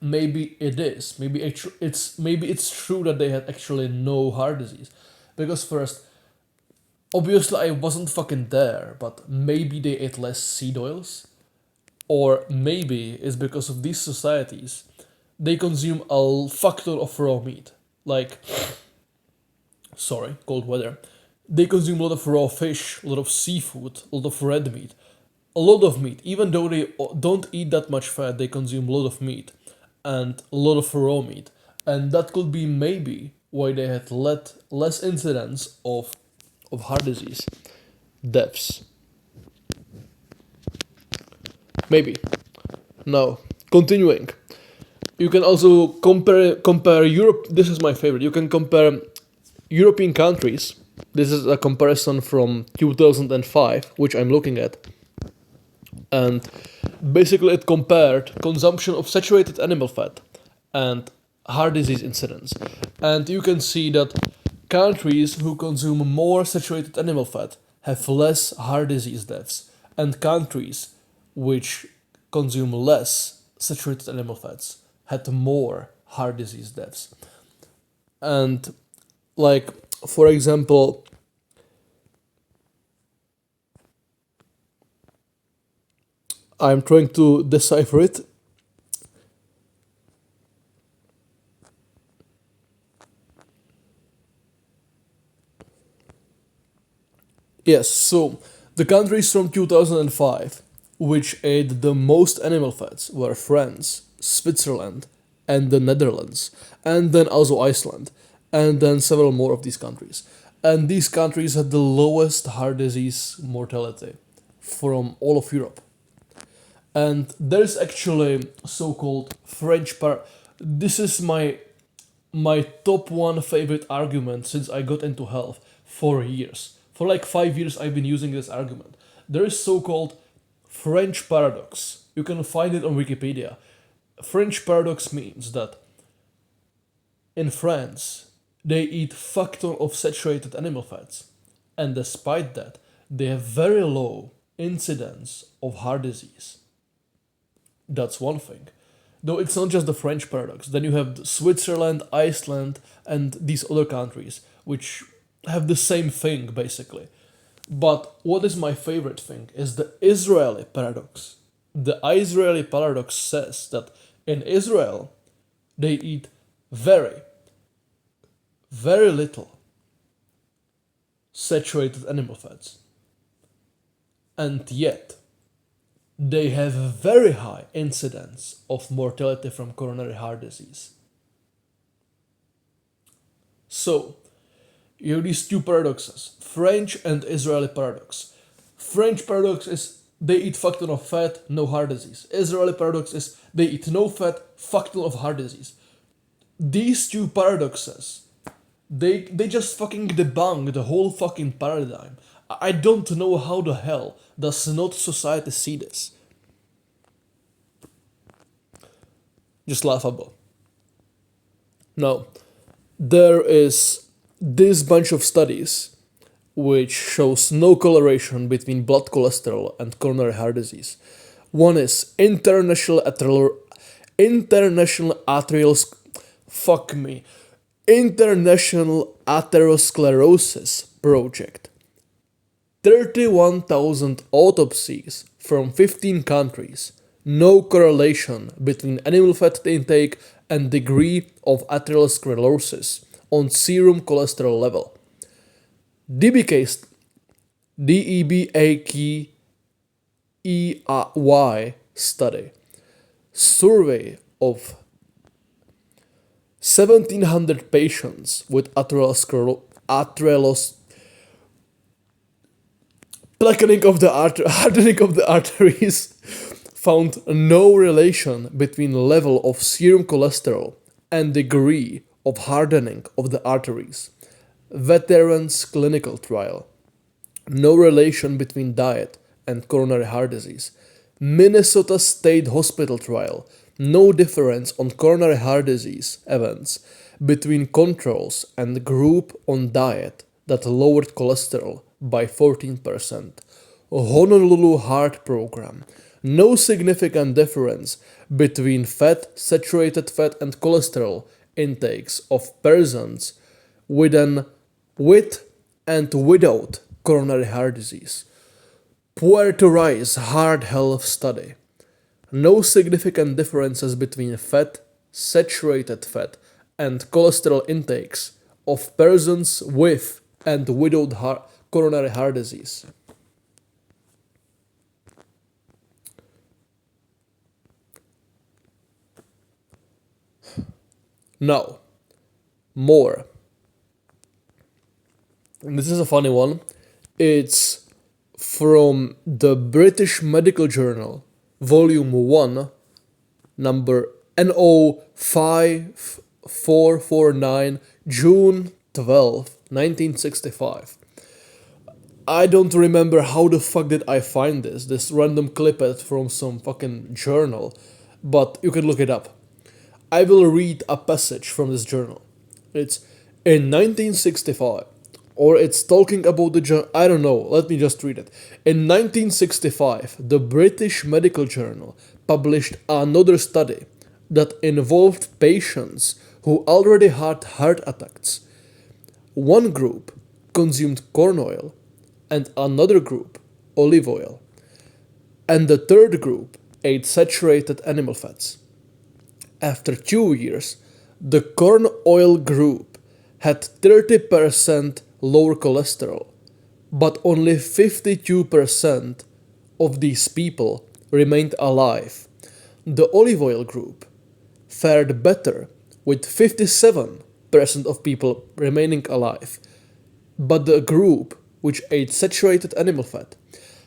it is. Maybe it's true that they had actually no heart disease. Because first, obviously I wasn't fucking there, but maybe they ate less seed oils. Or maybe it's because of these societies, they consume a fuck ton of raw meat. Like, cold weather. They consume a lot of raw fish, a lot of seafood, a lot of red meat. A lot of meat. Even though they don't eat that much fat, they consume a lot of meat. And a lot of raw meat. And that could be maybe why they had less incidence of heart disease deaths. Maybe. Now, continuing. You can also compare Europe. This is my favorite. You can compare European countries. This is a comparison from 2005, which I'm looking at. And basically it compared consumption of saturated animal fat and heart disease incidence. And you can see that countries who consume more saturated animal fat have less heart disease deaths, and countries which consume less saturated animal fats had more heart disease deaths. And like, for example, I'm trying to decipher it. Yes, so the countries from 2005 which ate the most animal fats were France, Switzerland, and the Netherlands, and then also Iceland, and then several more of these countries. And these countries had the lowest heart disease mortality from all of Europe. And there's actually so-called This is my top one favorite argument since I got into health for years. For like 5 years, I've been using this argument. There is so-called French paradox. You can find it on Wikipedia. French paradox means that in France, they eat fuck ton of saturated animal fats, and despite that, they have very low incidence of heart disease. That's one thing. Though it's not just the French paradox. Then you have Switzerland, Iceland, and these other countries, which have the same thing basically. But what is my favorite thing is the Israeli paradox. The Israeli paradox says that in Israel, they eat very, very little saturated animal fats. And yet, they have a very high incidence of mortality from coronary heart disease. So, you have these two paradoxes, French and Israeli paradox. French paradox is they eat fuck ton of fat, no heart disease. Israeli paradox is they eat no fat, fuck ton of heart disease. These two paradoxes, they just fucking debunk the whole fucking paradigm. I don't know how the hell does not society see this. Just laughable. Now, there is this bunch of studies which shows no correlation between blood cholesterol and coronary heart disease. One is International Atherosclerosis Project. 31,000 autopsies from 15 countries. No correlation between animal fat intake and degree of atherosclerosis on serum cholesterol level. DEBAKEY study. Survey of 1,700 patients with hardening of the arteries found no relation between level of serum cholesterol and degree of hardening of the arteries. Veterans clinical trial. No relation between diet and coronary heart disease. Minnesota State Hospital trial. No difference on coronary heart disease events between controls and group on diet that lowered cholesterol by 14%. Honolulu Heart Program. No significant difference between saturated fat and cholesterol intakes of persons with and without coronary heart disease. Puerto Rico's Heart Health Study. No significant differences between saturated fat, and cholesterol intakes of persons with and without coronary heart disease. Now, more. And this is a funny one. It's from the British Medical Journal, Volume 1, number NO5449, June 12, 1965. I don't remember how the fuck did I find this random clip from some fucking journal, but you can look it up. I will read a passage from this journal. It's in 1965, or it's talking about I don't know, let me just read it. In 1965, the British Medical Journal published another study that involved patients who already had heart attacks. One group consumed corn oil, and another group olive oil, and the third group ate saturated animal fats. After 2 years, the corn oil group had 30% lower cholesterol, but only 52% of these people remained alive. The olive oil group fared better, with 57% of people remaining alive. But the group, which ate saturated animal fat,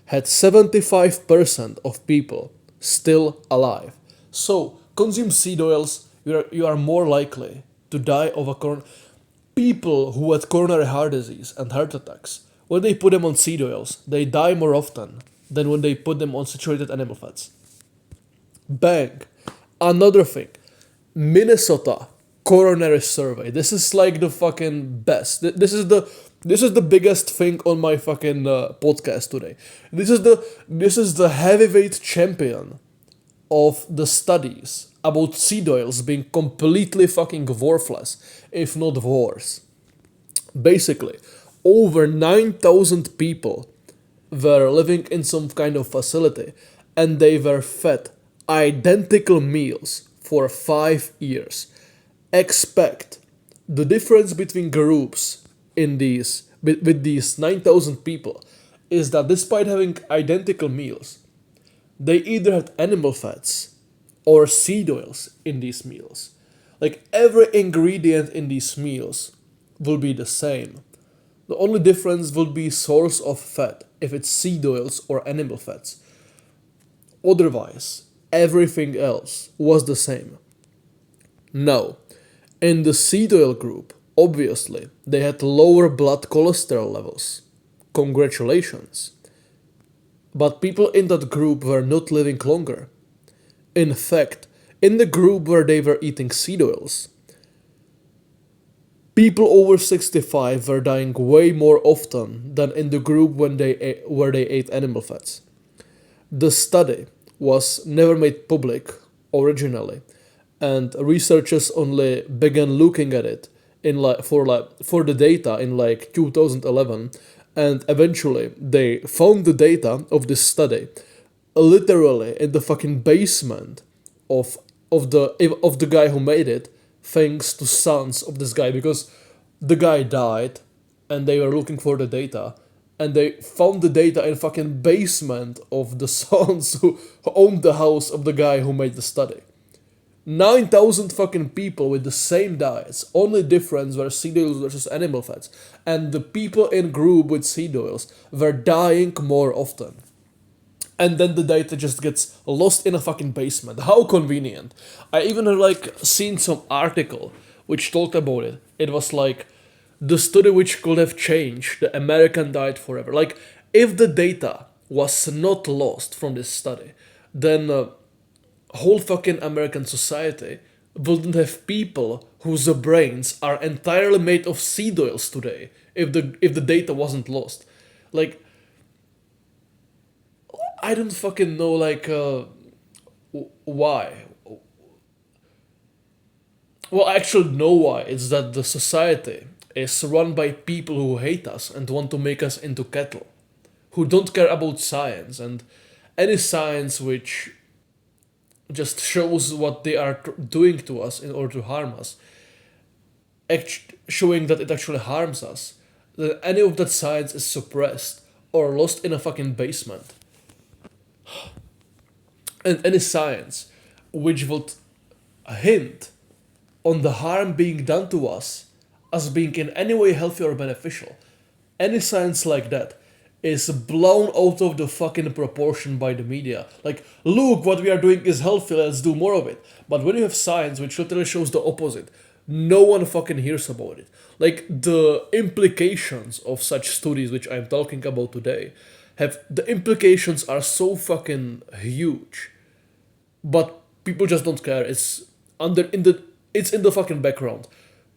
had 75% of people still alive. So, consume seed oils, you are more likely to die of a people who had coronary heart disease and heart attacks. When they put them on seed oils, they die more often than when they put them on saturated animal fats. Bang! Another thing. Minnesota coronary survey. This is like the fucking best. This is the biggest thing on my fucking podcast today. This is the heavyweight champion of the studies about seed oils being completely fucking worthless, if not worse. Basically, over 9,000 people were living in some kind of facility and they were fed identical meals for 5 years. Expect the difference between groups in these with these 9,000 people is that despite having identical meals, they either had animal fats or seed oils in these meals. Like every ingredient in these meals will be the same. The only difference will be source of fat, if it's seed oils or animal fats. Otherwise, everything else was the same. Now, in the seed oil group, obviously, they had lower blood cholesterol levels. Congratulations. But people in that group were not living longer. In fact, in the group where they were eating seed oils, people over 65 were dying way more often than in the group where they ate animal fats. The study was never made public originally, and researchers only began looking at it for the data in 2011, and eventually they found the data of this study literally in the fucking basement of the guy who made it, thanks to sons of this guy, because the guy died and they were looking for the data and they found the data in fucking basement of the sons who owned the house of the guy who made the study. 9,000 fucking people with the same diets, only difference were seed oils versus animal fats, and the people in group with seed oils were dying more often. And then the data just gets lost in a fucking basement. How convenient. I even seen some article which talked about it. It was like the study which could have changed the American diet forever. Like, if the data was not lost from this study, then whole fucking American society wouldn't have people whose brains are entirely made of seed oils today if the data wasn't lost. Like, I don't fucking know why. Well, I actually know why. It's that the society is run by people who hate us and want to make us into cattle, who don't care about science and any science which just shows what they are doing to us in order to harm us, showing that it actually harms us. That any of that science is suppressed or lost in a fucking basement. And any science which would hint on the harm being done to us as being in any way healthy or beneficial, any science like that is blown out of the fucking proportion by the media. Like, look, what we are doing is healthy, let's do more of it. But when you have science which literally shows the opposite, no one fucking hears about it. Like, the implications of such studies which I'm talking about today, the implications are so fucking huge. But people just don't care. It's in the fucking background.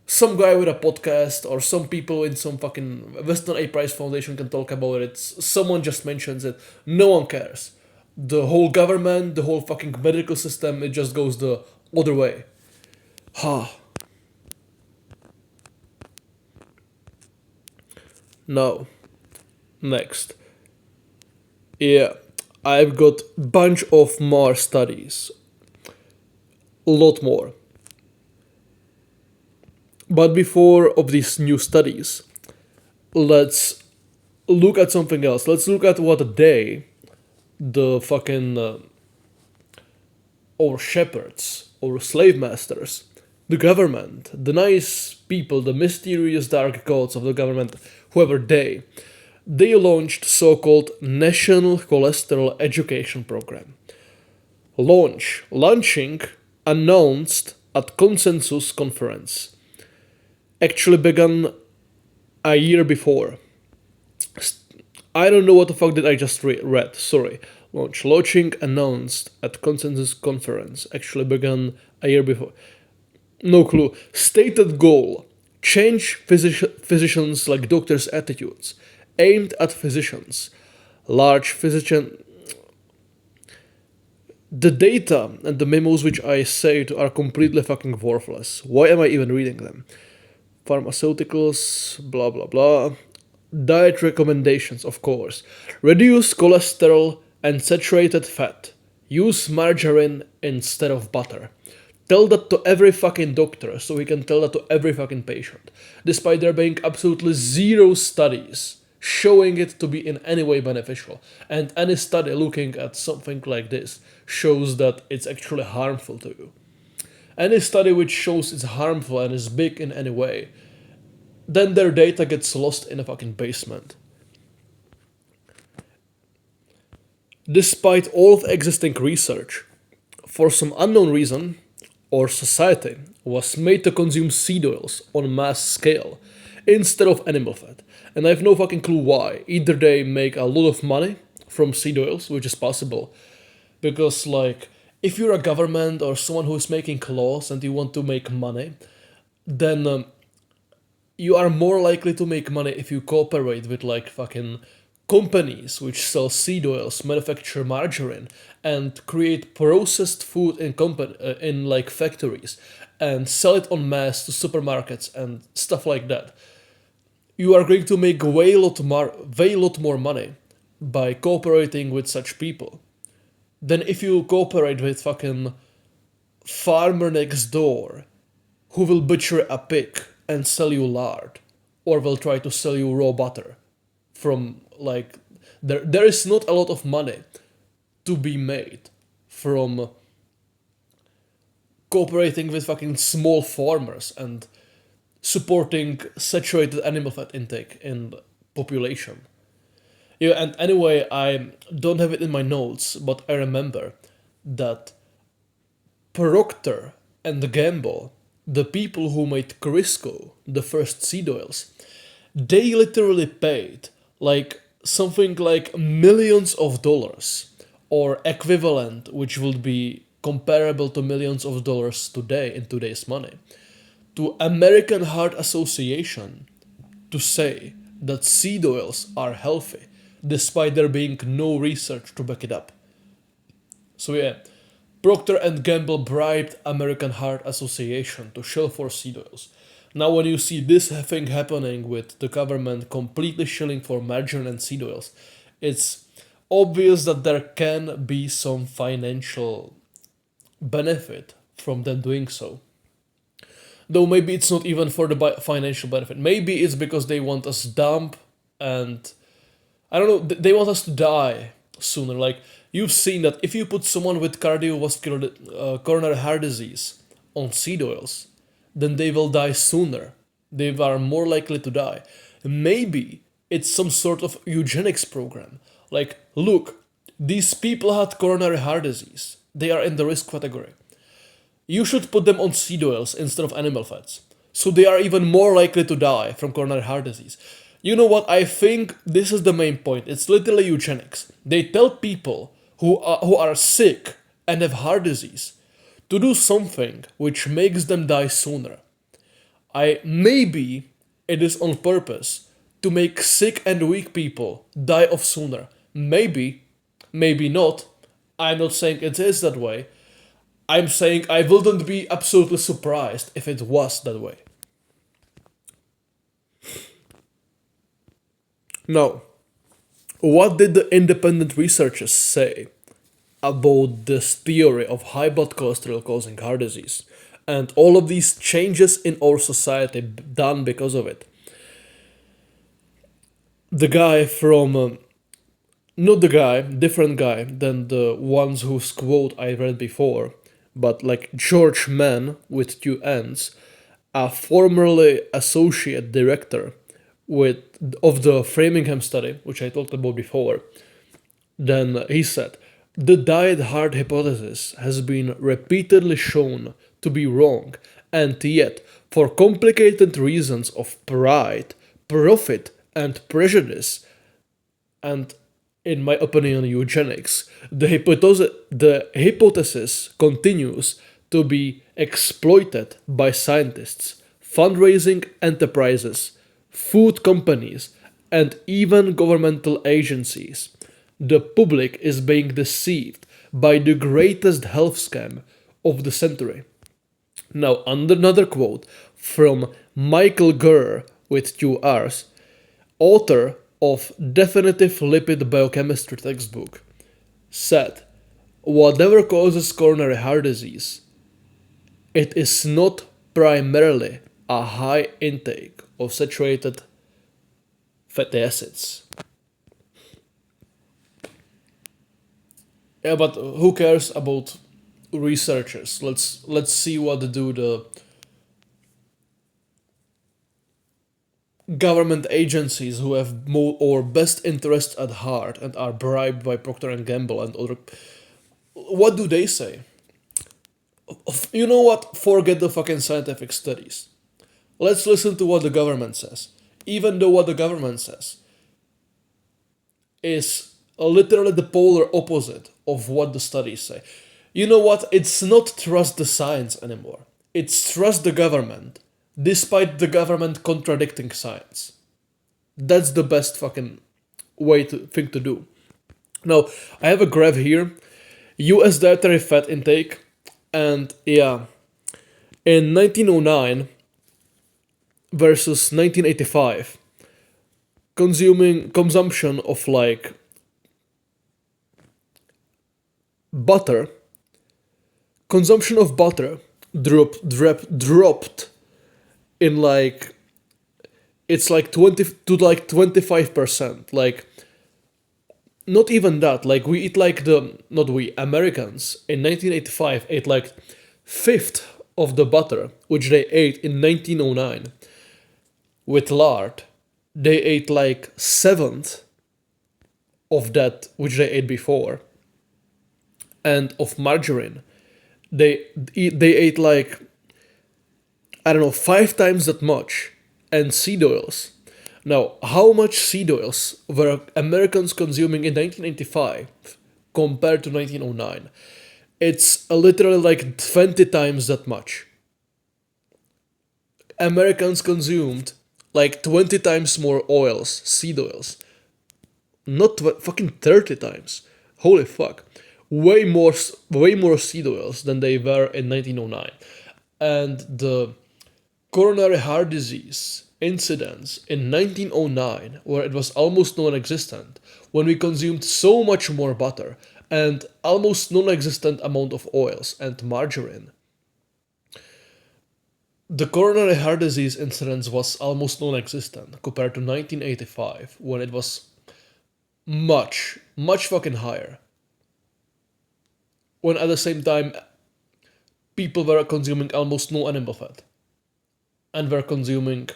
Some guy with a podcast or some people in some fucking Western A Prize Foundation can talk about it. Someone just mentions it. No one cares. The whole government, the whole fucking medical system, it just goes the other way. Now, next. Yeah, I've got bunch of more studies. A lot more. But before of these new studies, let's look at something else. Let's look at what the or shepherds, or slave masters. The government, the nice people, the mysterious dark gods of the government, whoever they launched so-called National Cholesterol Education Program. Launching, announced at Consensus Conference. Actually began a year before. I don't know what the fuck did I just read, sorry. Launching announced at Consensus Conference. Actually began a year before. No clue. Stated goal. Change physicians like doctors' attitudes. Aimed at physicians. Large physician... The data and the memos which I saved are completely fucking worthless. Why am I even reading them? Pharmaceuticals, blah blah blah. Diet recommendations, of course. Reduce cholesterol and saturated fat. Use margarine instead of butter. Tell that to every fucking doctor so we can tell that to every fucking patient. Despite there being absolutely zero studies showing it to be in any way beneficial. And any study looking at something like this shows that it's actually harmful to you. Any study which shows it's harmful and is big in any way, then their data gets lost in a fucking basement. Despite all of existing research, for some unknown reason, our society was made to consume seed oils on a mass scale instead of animal fat. And I have no fucking clue why. Either they make a lot of money from seed oils, which is possible, because like, if you're a government or someone who's making laws and you want to make money, then you are more likely to make money if you cooperate with like fucking companies which sell seed oils, manufacture margarine, and create processed food in like factories and sell it en masse to supermarkets and stuff like that. You are going to make way lot more money by cooperating with such people than if you cooperate with fucking farmer next door who will butcher a pig and sell you lard, or will try to sell you raw butter from like there is not a lot of money to be made from cooperating with fucking small farmers and supporting saturated animal fat intake in population. Yeah, and anyway, I don't have it in my notes, but I remember that Procter and Gamble, the people who made Crisco, the first seed oils, they literally paid like something like millions of dollars, or equivalent, which would be comparable to millions of dollars today in today's money, to American Heart Association to say that seed oils are healthy, despite there being no research to back it up. So yeah, Procter and Gamble bribed American Heart Association to shelve for seed oils. Now when you see this thing happening with the government completely shilling for margarine and seed oils, it's obvious that there can be some financial benefit from them doing so. Though maybe it's not even for the financial benefit. Maybe it's because they want us dumb and... I don't know, they want us to die sooner. Like, you've seen that if you put someone with cardiovascular coronary heart disease on seed oils, then they will die sooner. They are more likely to die. Maybe it's some sort of eugenics program. Like, look, these people had coronary heart disease. They are in the risk category. You should put them on seed oils instead of animal fats. So they are even more likely to die from coronary heart disease. You know what, I think this is the main point. It's literally eugenics. They tell people who are sick and have heart disease to do something which makes them die sooner. Maybe it is on purpose to make sick and weak people die off sooner. Maybe not. I'm not saying it is that way. I'm saying I wouldn't be absolutely surprised if it was that way. Now, what did the independent researchers say about this theory of high blood cholesterol causing heart disease and all of these changes in our society done because of it? The guy from... not the guy, different guy than the ones whose quote I read before, but like George Mann with two N's, a formerly associate director with of the Framingham study, which I talked about before, then he said, the diet hard hypothesis has been repeatedly shown to be wrong, and yet, for complicated reasons of pride, profit, and prejudice, and in my opinion, eugenics, the hypothesis continues to be exploited by scientists, fundraising enterprises, food companies, and even governmental agencies. The public is being deceived by the greatest health scam of the century. Now, another quote from Michael Gurr with two R's, author of Definitive Lipid Biochemistry textbook, said, whatever causes coronary heart disease, it is not primarily a high intake of saturated fatty acids. Yeah, but who cares about researchers? Let's see what do the government agencies who have more or best interests at heart and are bribed by Procter and Gamble and other. What do they say? You know what? Forget the fucking scientific studies. Let's listen to what the government says. Even though what the government says is literally the polar opposite of what the studies say. You know what? It's not trust the science anymore. It's trust the government, despite the government contradicting science. That's the best fucking thing to do. Now, I have a graph here. US dietary fat intake, and yeah, in 1909 versus 1985, consumption of like butter, consumption of butter dropped in like, it's like 20 to like 25%. Like, not even that. Like, we eat like not we, Americans in 1985 ate like fifth of the butter which they ate in 1909. With lard, they ate like seventh of that which they ate before. And of margarine, they ate like, I don't know, 5 times that much. And seed oils. Now, how much seed oils were Americans consuming in 1985 compared to 1909? It's literally like 20 times that much. Americans consumed like 20 times more oils, seed oils. Not fucking 30 times. Holy fuck. Way more seed oils than they were in 1909. And the coronary heart disease incidence in 1909, where it was almost non-existent, when we consumed so much more butter and almost non-existent amount of oils and margarine. The coronary heart disease incidence was almost non-existent compared to 1985, when it was much fucking higher. When at the same time, people were consuming almost no animal fat. And were consuming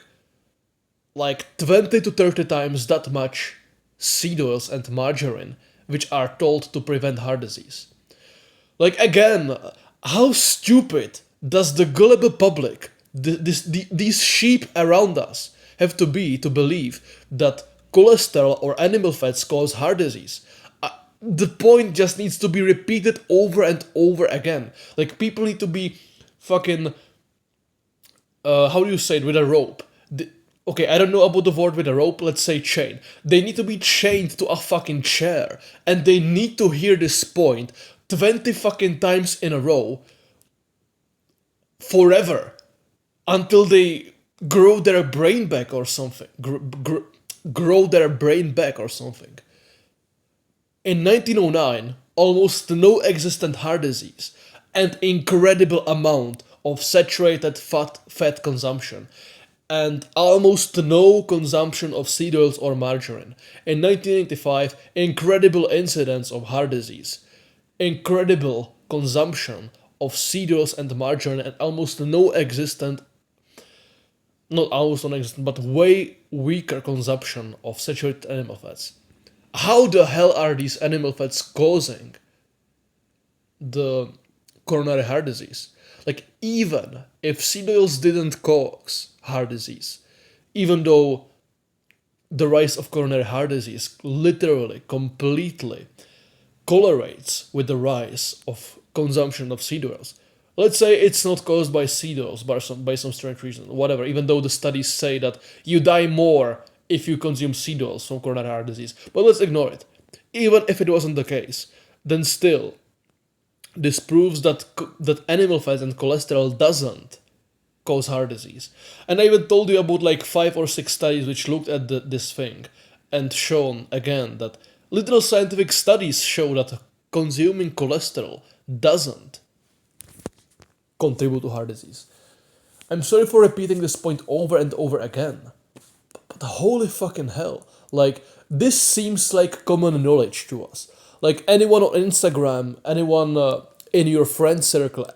like 20 to 30 times that much seed oils and margarine, which are told to prevent heart disease. Like, again, how stupid does the gullible public, these sheep around us, have to be to believe that cholesterol or animal fats cause heart disease? The point just needs to be repeated over and over again. Like, people need to be fucking, how do you say it, with a rope? Okay, I don't know about the word with a rope, let's say chain. They need to be chained to a fucking chair, and they need to hear this point 20 fucking times in a row forever until they grow their brain back or something. Grow their brain back or something. In 1909, almost no existent heart disease and incredible amount of saturated fat consumption, and almost no consumption of seed oils or margarine. In 1985, incredible incidence of heart disease, incredible consumption of seed oils and margarine and almost no existent, not almost non-existent, but way weaker consumption of saturated animal fats. How the hell are these animal fats causing the coronary heart disease? Like, even if seed oils didn't cause heart disease, even though the rise of coronary heart disease literally, completely correlates with the rise of consumption of seed oils. Let's say it's not caused by seed oils, by some strange reason, whatever, even though the studies say that you die more if you consume seed oils from coronary heart disease. But let's ignore it. Even if it wasn't the case, then still, this proves that animal fats and cholesterol doesn't cause heart disease. And I even told you about like 5 or 6 studies which looked at this thing and shown again that literal scientific studies show that consuming cholesterol doesn't contribute to heart disease. I'm sorry for repeating this point over and over again, but holy fucking hell. Like, this seems like common knowledge to us. Like, anyone on Instagram, anyone in your friend circle,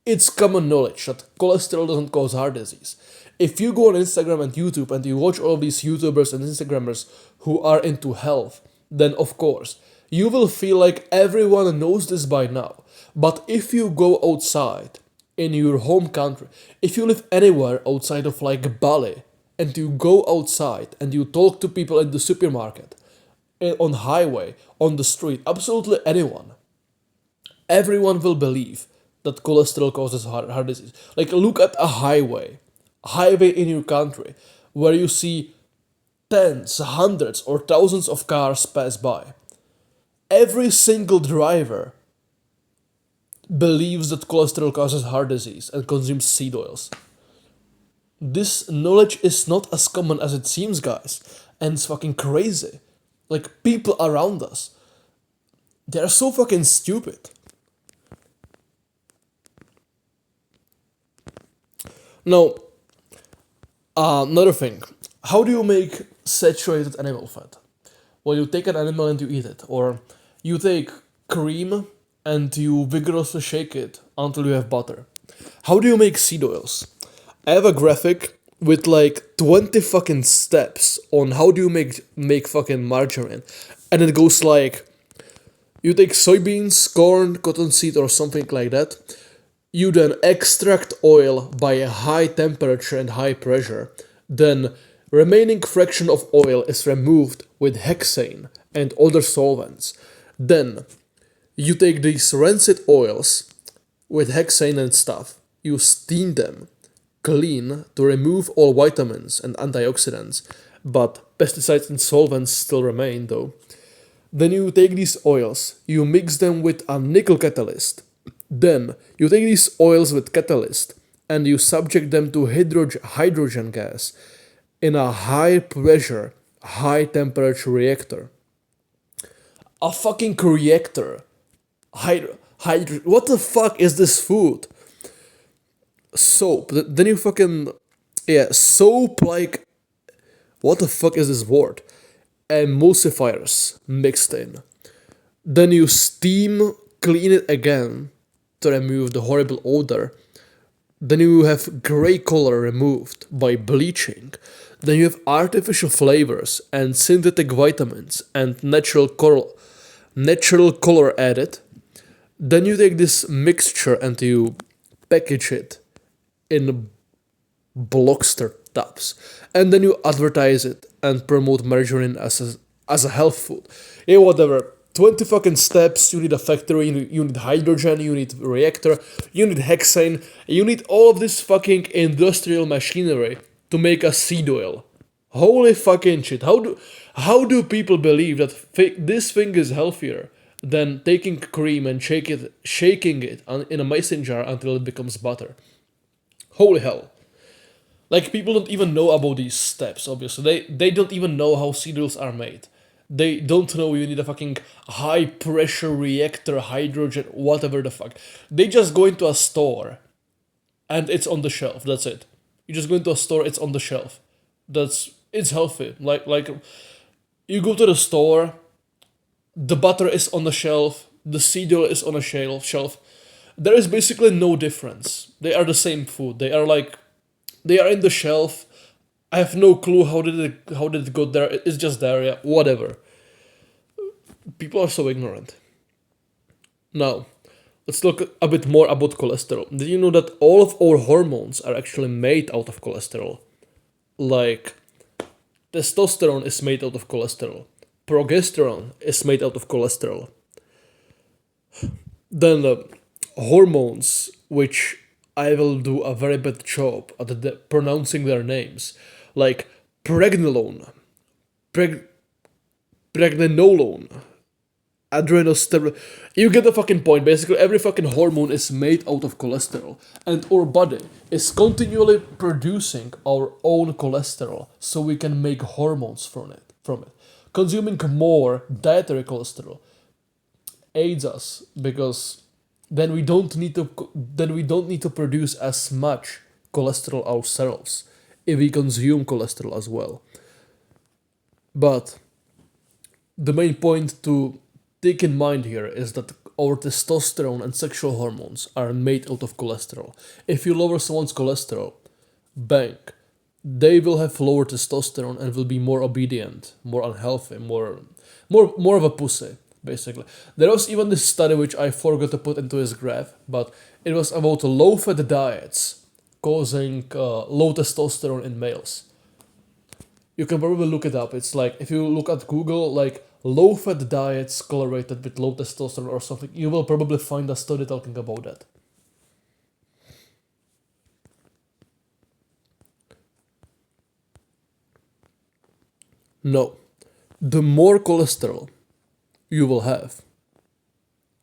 it's common knowledge that cholesterol doesn't cause heart disease. If you go on Instagram and YouTube and you watch all of these YouTubers and Instagrammers who are into health, then of course, you will feel like everyone knows this by now. But if you go outside in your home country, if you live anywhere outside of like Bali, and you go outside and you talk to people in the supermarket, on highway, on the street, absolutely anyone, everyone will believe that cholesterol causes heart disease. Like, look at a highway in your country, where you see tens, hundreds, or thousands of cars pass by. Every single driver believes that cholesterol causes heart disease and consumes seed oils. This knowledge is not as common as it seems, guys, and it's fucking crazy. Like, people around us, they're so fucking stupid. Now, another thing. How do you make saturated animal fat? Well, you take an animal and you eat it, or you take cream and you vigorously shake it until you have butter. How do you make seed oils? I have a graphic with like 20 fucking steps on how do you make fucking margarine. And it goes like, you take soybeans, corn, cottonseed or something like that. You then extract oil by a high temperature and high pressure. Then remaining fraction of oil is removed with hexane and other solvents. Then you take these rancid oils with hexane and stuff. You steam them clean to remove all vitamins and antioxidants, but pesticides and solvents still remain though. Then you take these oils, you mix them with a nickel catalyst. Then you take these oils with catalyst and you subject them to hydrogen gas in a high pressure, high temperature reactor. A fucking reactor. What the fuck is this food? Soap. Then you fucking... Yeah, soap like... What the fuck is this word? Emulsifiers mixed in. Then you steam, clean it again to remove the horrible odor. Then you have grey color removed by bleaching. Then you have artificial flavors and synthetic vitamins and natural color added. Then you take this mixture and you package it in Blockster tubs. And then you advertise it and promote margarine as a health food. Yeah, whatever. 20 fucking steps, you need a factory, you need hydrogen, you need reactor, you need hexane, you need all of this fucking industrial machinery to make a seed oil. Holy fucking shit. How do people believe that this thing is healthier than taking cream and shaking it in a mason jar until it becomes butter? Holy hell. Like, people don't even know about these steps, obviously. They don't even know how seed oils are made. They don't know you need a fucking high pressure reactor, hydrogen, whatever the fuck. They just go into a store and it's on the shelf. That's it. You just go into a store, it's on the shelf. It's healthy. Like you go to the store, the butter is on the shelf, the seed oil is on a shelf. There is basically no difference. They are the same food. They are in the shelf. I have no clue how did it go there. It's just there, yeah, whatever. People are so ignorant. Now, let's look a bit more about cholesterol. Did you know that all of our hormones are actually made out of cholesterol? Like, testosterone is made out of cholesterol. Progesterone is made out of cholesterol. Then hormones, which I will do a very bad job at pronouncing their names, like pregnenolone, preg- pregnenolone, adrenosterone. You get the fucking point. Basically, every fucking hormone is made out of cholesterol, and our body is continually producing our own cholesterol, so we can make hormones from it. Consuming more dietary cholesterol aids us because then we don't need to produce as much cholesterol ourselves if we consume cholesterol as well. But the main point to take in mind here is that our testosterone and sexual hormones are made out of cholesterol. If you lower someone's cholesterol, bang, they will have lower testosterone and will be more obedient, more unhealthy, more of a pussy, basically. There was even this study which I forgot to put into this graph, but it was about low-fat diets causing low testosterone in males. You can probably look it up. It's like if you look at Google, like low-fat diets correlated with low testosterone or something, you will probably find a study talking about that. No, the more cholesterol you will have,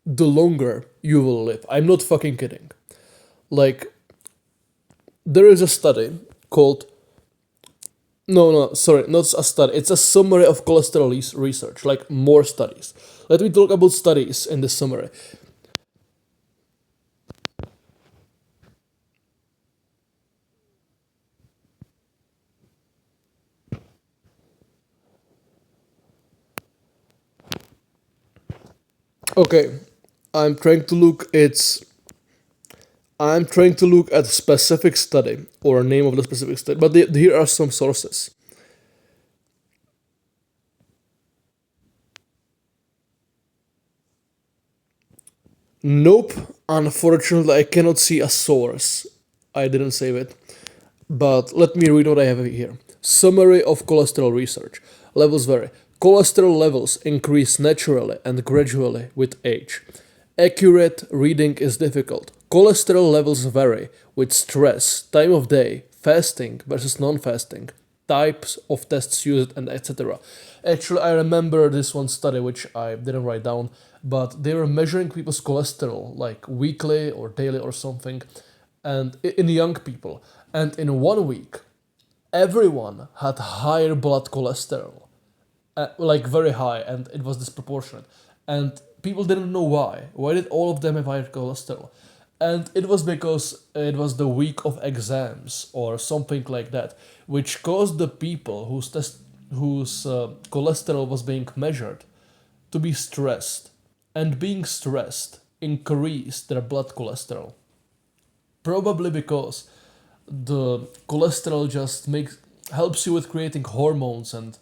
the longer you will live. I'm not fucking kidding. Like, there is a study called. No, sorry, not a study. It's a summary of cholesterol research, like more studies. Let me talk about studies in this summary. Okay, I'm trying to look. I'm trying to look at a specific study or a name of the specific study, but here are some sources. Nope, unfortunately, I cannot see a source. I didn't save it. But let me read what I have here. Summary of cholesterol research. Levels vary. Cholesterol levels increase naturally and gradually with age. Accurate reading is difficult. Cholesterol levels vary with stress, time of day, fasting versus non-fasting, types of tests used, and etc. Actually, I remember this one study which I didn't write down, but they were measuring people's cholesterol like weekly or daily or something, and in young people, and in 1 week, everyone had higher blood cholesterol, like very high, and it was disproportionate. And people didn't know why. Why did all of them have higher cholesterol? And it was because it was the week of exams or something like that, which caused the people whose cholesterol was being measured to be stressed, and being stressed increased their blood cholesterol. Probably because the cholesterol just makes helps you with creating hormones, and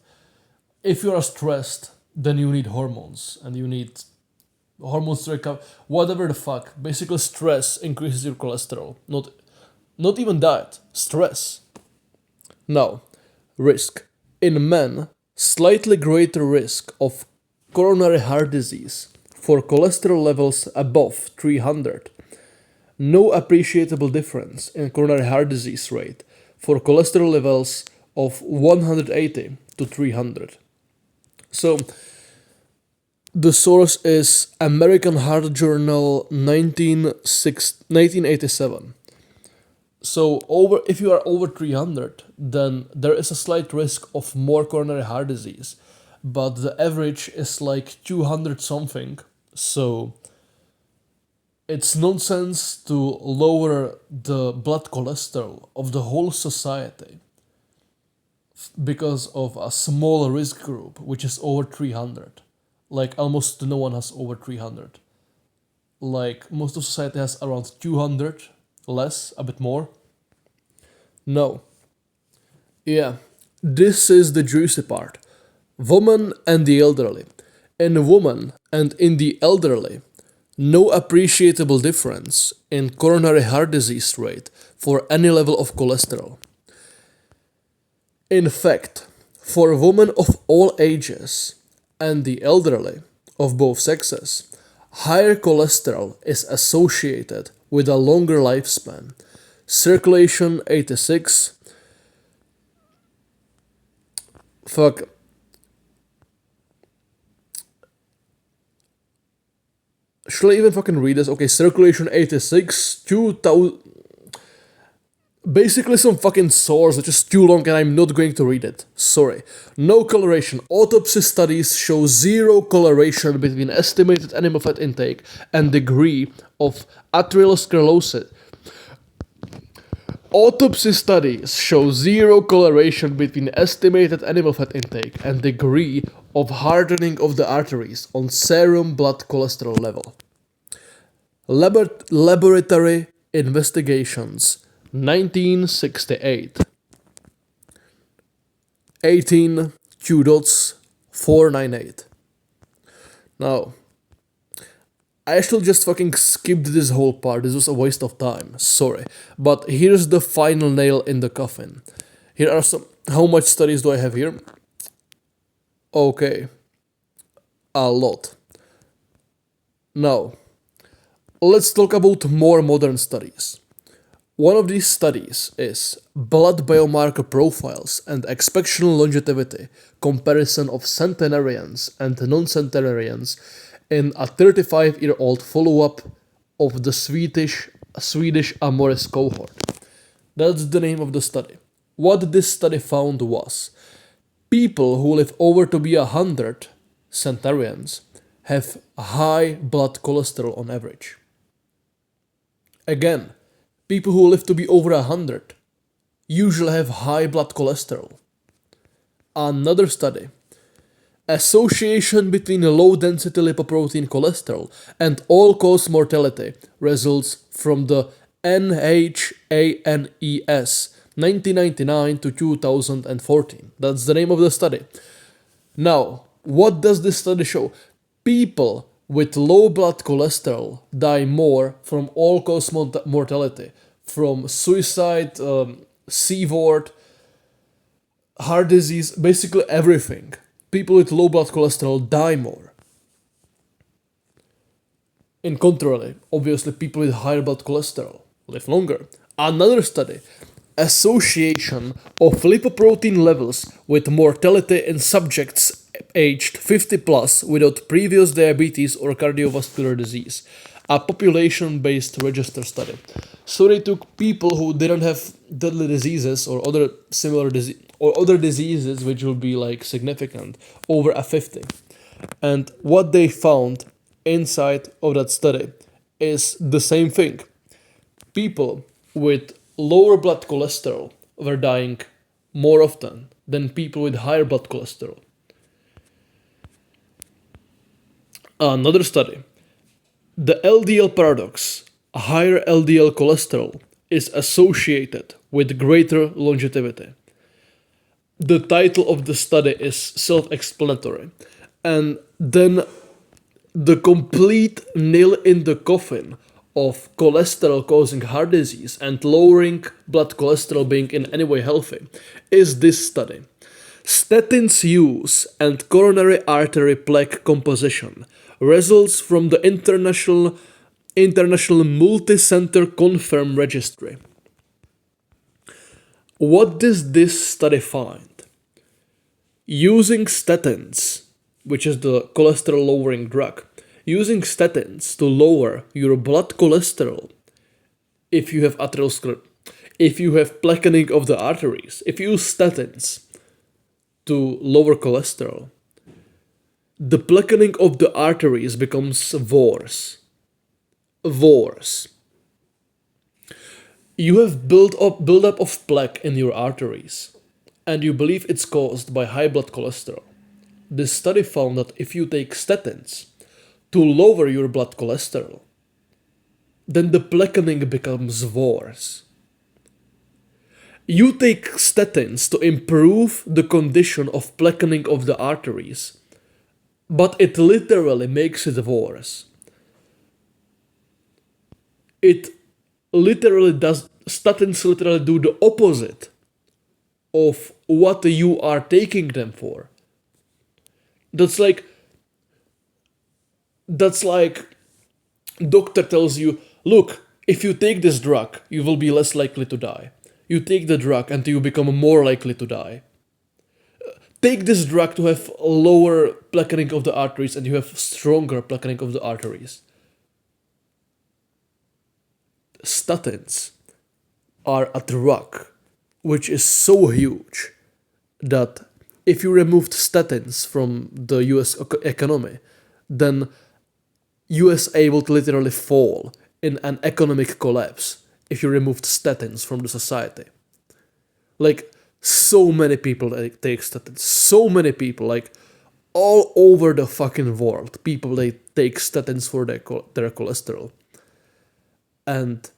if you are stressed, then you need hormones, and you need hormones to recover. Whatever the fuck. Basically, stress increases your cholesterol. Not even that. Stress. Now, risk. In men, slightly greater risk of coronary heart disease for cholesterol levels above 300. No appreciable difference in coronary heart disease rate for cholesterol levels of 180 to 300. So, the source is American Heart Journal 1987. So if you are over 300, then there is a slight risk of more coronary heart disease, but the average is like 200 something. So it's nonsense to lower the blood cholesterol of the whole society because of a small risk group which is over 300. Like almost no one has over 300. like most of society has around 200, less, a bit more. No. Yeah, this is the juicy part. Women and the elderly. In women and in the elderly, no appreciable difference in coronary heart disease rate for any level of cholesterol. In fact, for women of all ages and the elderly of both sexes, higher cholesterol is associated with a longer lifespan. Circulation 86. Fuck. Should I even fucking read this? Okay, circulation 86, 2000. Basically, some fucking source that's just too long and I'm not going to read it. Sorry. No correlation. Autopsy studies show zero correlation between estimated animal fat intake and degree of atherosclerosis. Autopsy studies show zero correlation between estimated animal fat intake and degree of hardening of the arteries on serum blood cholesterol level. Laboratory investigations 1968 18 Q dots 498. Now, I actually just fucking skipped this whole part. This was a waste of time. Sorry. But here's the final nail in the coffin. Here are some. How much studies do I have here? Okay. A lot. Now, let's talk about more modern studies. One of these studies is blood biomarker profiles and expectancy longevity comparison of centenarians and non-centenarians in a 35-year-old follow-up of the Swedish Amores cohort. That's the name of the study. What this study found was people who live over to be 100 centenarians have high blood cholesterol on average. Again, people who live to be over 100 usually have high blood cholesterol. Another study. Association between low density lipoprotein cholesterol and all-cause mortality results from the NHANES 1999 to 2014. That's the name of the study. Now, what does this study show? People with low blood cholesterol die more from all-cause mortality, from suicide, C-ward, heart disease, basically everything. People with low blood cholesterol die more. In contrary, obviously people with higher blood cholesterol live longer. Another study, association of lipoprotein levels with mortality in subjects aged 50 plus without previous diabetes or cardiovascular disease. A population-based register study. So they took people who didn't have deadly diseases or other similar disease or other diseases which will be like significant over a 50. And what they found inside of that study is the same thing. People with lower blood cholesterol were dying more often than people with higher blood cholesterol. Another study. The LDL paradox, higher LDL cholesterol, is associated with greater longevity. The title of the study is self-explanatory. And then the complete nail in the coffin of cholesterol causing heart disease and lowering blood cholesterol being in any way healthy is this study. Statins use and coronary artery plaque composition results from the International Multi-Center Confirm Registry. What does this study find? Using statins, which is the cholesterol lowering drug, using statins to lower your blood cholesterol if you have atherosclerosis, if you have plaquening of the arteries, if you use statins to lower cholesterol, the plaquening of the arteries becomes worse. You have build-up of plaque in your arteries, and you believe it's caused by high blood cholesterol. This study found that if you take statins to lower your blood cholesterol, then the blackening becomes worse. You take statins to improve the condition of blackening of the arteries, but it literally makes it worse. It literally does, statins literally do the opposite of what you are taking them for. That's like doctor tells you, look, if you take this drug, you will be less likely to die. You take the drug and you become more likely to die. Take this drug to have lower blackening of the arteries and you have stronger blackening of the arteries. Statins are a drug which is so huge that if you removed statins from the US economy, then USA would literally fall in an economic collapse if you removed statins from the society. Like, so many people take statins. So many people, like, all over the fucking world, people, they take statins for their cholesterol. And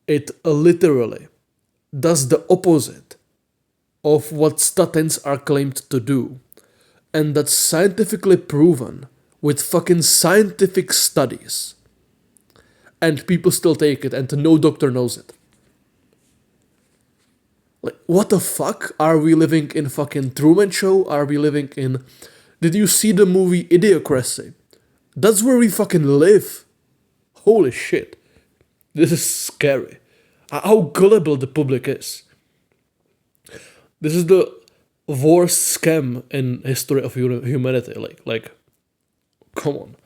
it literally does the opposite of what statins are claimed to do. And that's scientifically proven with fucking scientific studies. And people still take it, and no doctor knows it. Like, what the fuck? Are we living in fucking Truman Show? Are we living in... Did you see the movie Idiocracy? That's where we fucking live. Holy shit. This is scary. How gullible the public is. This is the worst scam in history of humanity. Like, come on.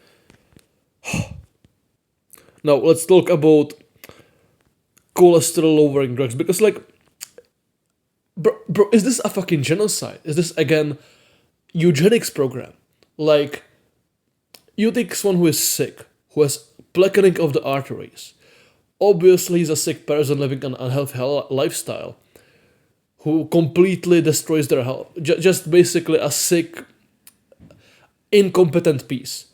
Now, let's talk about cholesterol-lowering drugs. Because, like, bro, is this a fucking genocide? Is this, again, eugenics program? Like, you take someone who is sick, who has blackening of the arteries. Obviously, he's a sick person living an unhealthy lifestyle, who completely destroys their health. Just basically a sick, incompetent piece.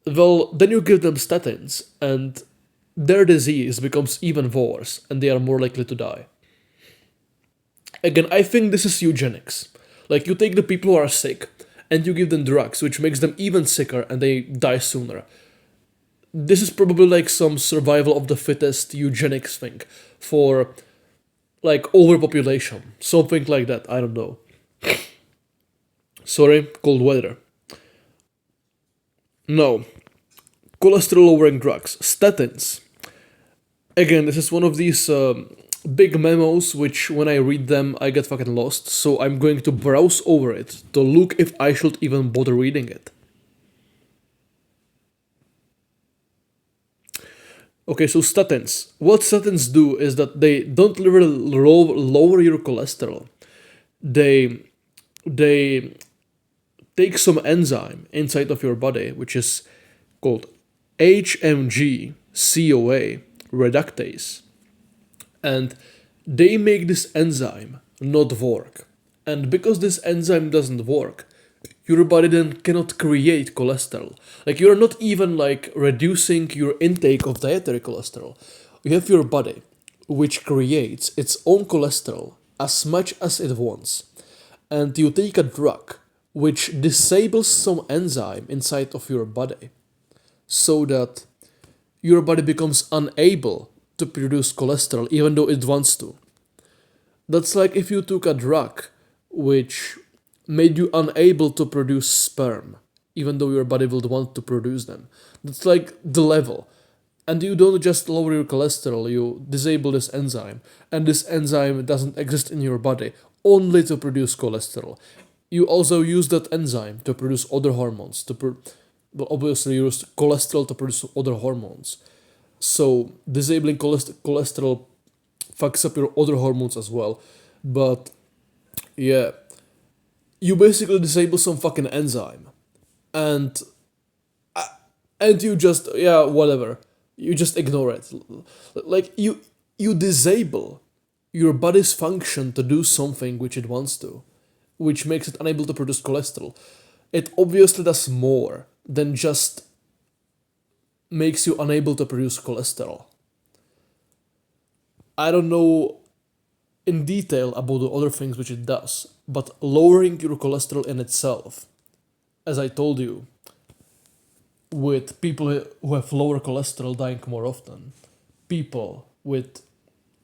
Well, then you give them statins, and their disease becomes even worse, and they are more likely to die. Again, I think this is eugenics. Like, you take the people who are sick, and you give them drugs, which makes them even sicker, and they die sooner. This is probably like some survival of the fittest eugenics thing for, like, overpopulation. Something like that, I don't know. Sorry, cold weather. No. Cholesterol-lowering drugs. Statins. Again, this is one of these big memos which, when I read them, I get fucking lost. So I'm going to browse over it to look if I should even bother reading it. Okay, so statins. What statins do is that they don't literally lower your cholesterol. They take some enzyme inside of your body, which is called HMG-CoA reductase. And they make this enzyme not work. And because this enzyme doesn't work, your body then cannot create cholesterol. Like, you're not even, like, reducing your intake of dietary cholesterol. You have your body, which creates its own cholesterol as much as it wants. And you take a drug which disables some enzyme inside of your body, so that your body becomes unable to produce cholesterol even though it wants to. That's like if you took a drug which made you unable to produce sperm, even though your body would want to produce them. That's like the level. And you don't just lower your cholesterol, you disable this enzyme. And this enzyme doesn't exist in your body only to produce cholesterol. You also use that enzyme to produce other hormones, obviously you use cholesterol to produce other hormones. So disabling cholesterol fucks up your other hormones as well. But yeah, you basically disable some fucking enzyme, and you just, yeah, whatever, you just ignore it. Like, you disable your body's function to do something which it wants to, which makes it unable to produce cholesterol. It obviously does more than just makes you unable to produce cholesterol. I don't know in detail about the other things which it does, but lowering your cholesterol in itself, as I told you, with people who have lower cholesterol dying more often, people with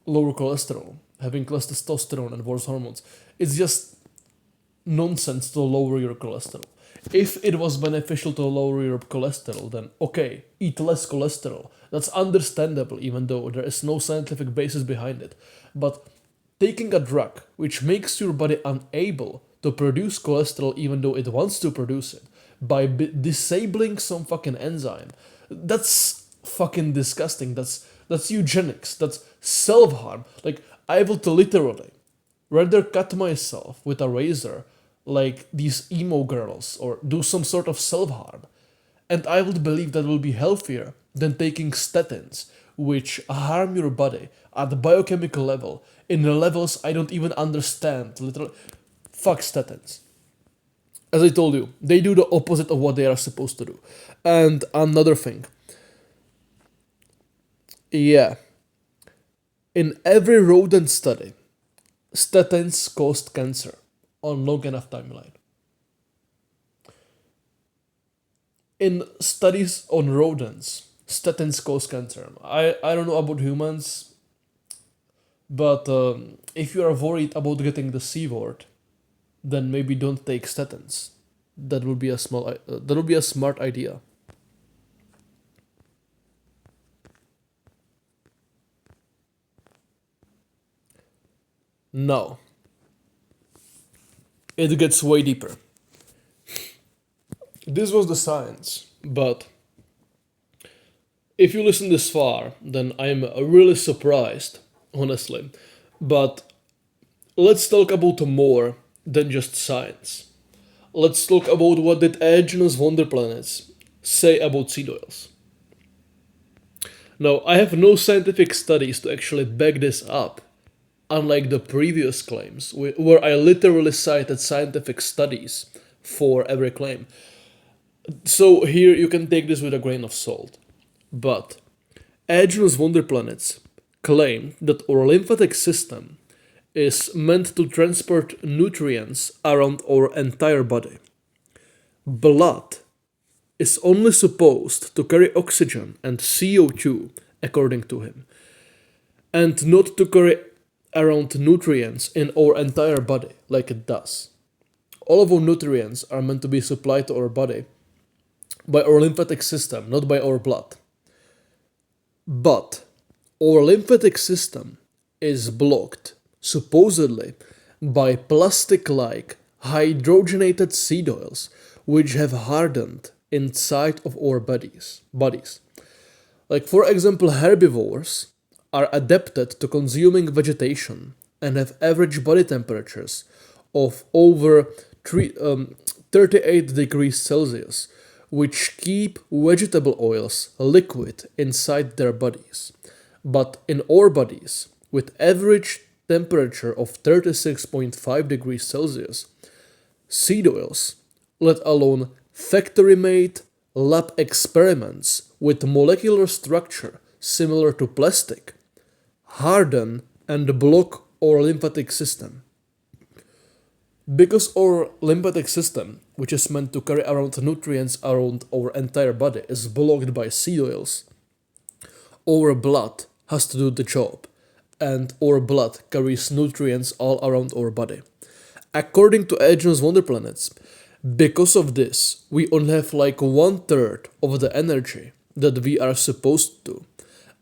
lower cholesterol having less testosterone and worse hormones, it's just nonsense to lower your cholesterol. If it was beneficial to lower your cholesterol, then okay, eat less cholesterol. That's understandable, even though there is no scientific basis behind it. But taking a drug which makes your body unable to produce cholesterol even though it wants to produce it by disabling some fucking enzyme, that's fucking disgusting. That's eugenics. That's self-harm. Like, I would literally rather cut myself with a razor like these emo girls or do some sort of self-harm. And I would believe that will be healthier than taking statins, which harm your body at the biochemical level in the levels I don't even understand. Literally, fuck statins. As I told you, they do the opposite of what they are supposed to do. And another thing. Yeah. In every rodent study, statins caused cancer on long enough timeline. In studies on rodents, statins cause cancer. I don't know about humans, but if you are worried about getting the C word, then maybe don't take statins. That would be a smart idea. Now, it gets way deeper. This was the science, but if you listen this far, then I'm really surprised, honestly. But let's talk about more than just science. Let's talk about what did Aegon's Wonder Planets say about seed oils. Now, I have no scientific studies to actually back this up, unlike the previous claims, where I literally cited scientific studies for every claim. So here you can take this with a grain of salt. But Aegon's Wonder Planets claim that our lymphatic system is meant to transport nutrients around our entire body. Blood is only supposed to carry oxygen and CO2, according to him, and not to carry around nutrients in our entire body like it does. All of our nutrients are meant to be supplied to our body by our lymphatic system, not by our blood. But our lymphatic system is blocked, supposedly, by plastic-like hydrogenated seed oils which have hardened inside of our bodies. Like, for example, herbivores are adapted to consuming vegetation and have average body temperatures of over 38 degrees Celsius, which keep vegetable oils liquid inside their bodies. But in our bodies, with average temperature of 36.5 degrees Celsius, seed oils, let alone factory-made lab experiments with molecular structure similar to plastic, harden and block our lymphatic system. Because our lymphatic system, which is meant to carry around nutrients around our entire body, is blocked by seed oils, our blood has to do the job, and our blood carries nutrients all around our body. According to Aegon's Wonder Planets, because of this, we only have like 1/3 of the energy that we are supposed to,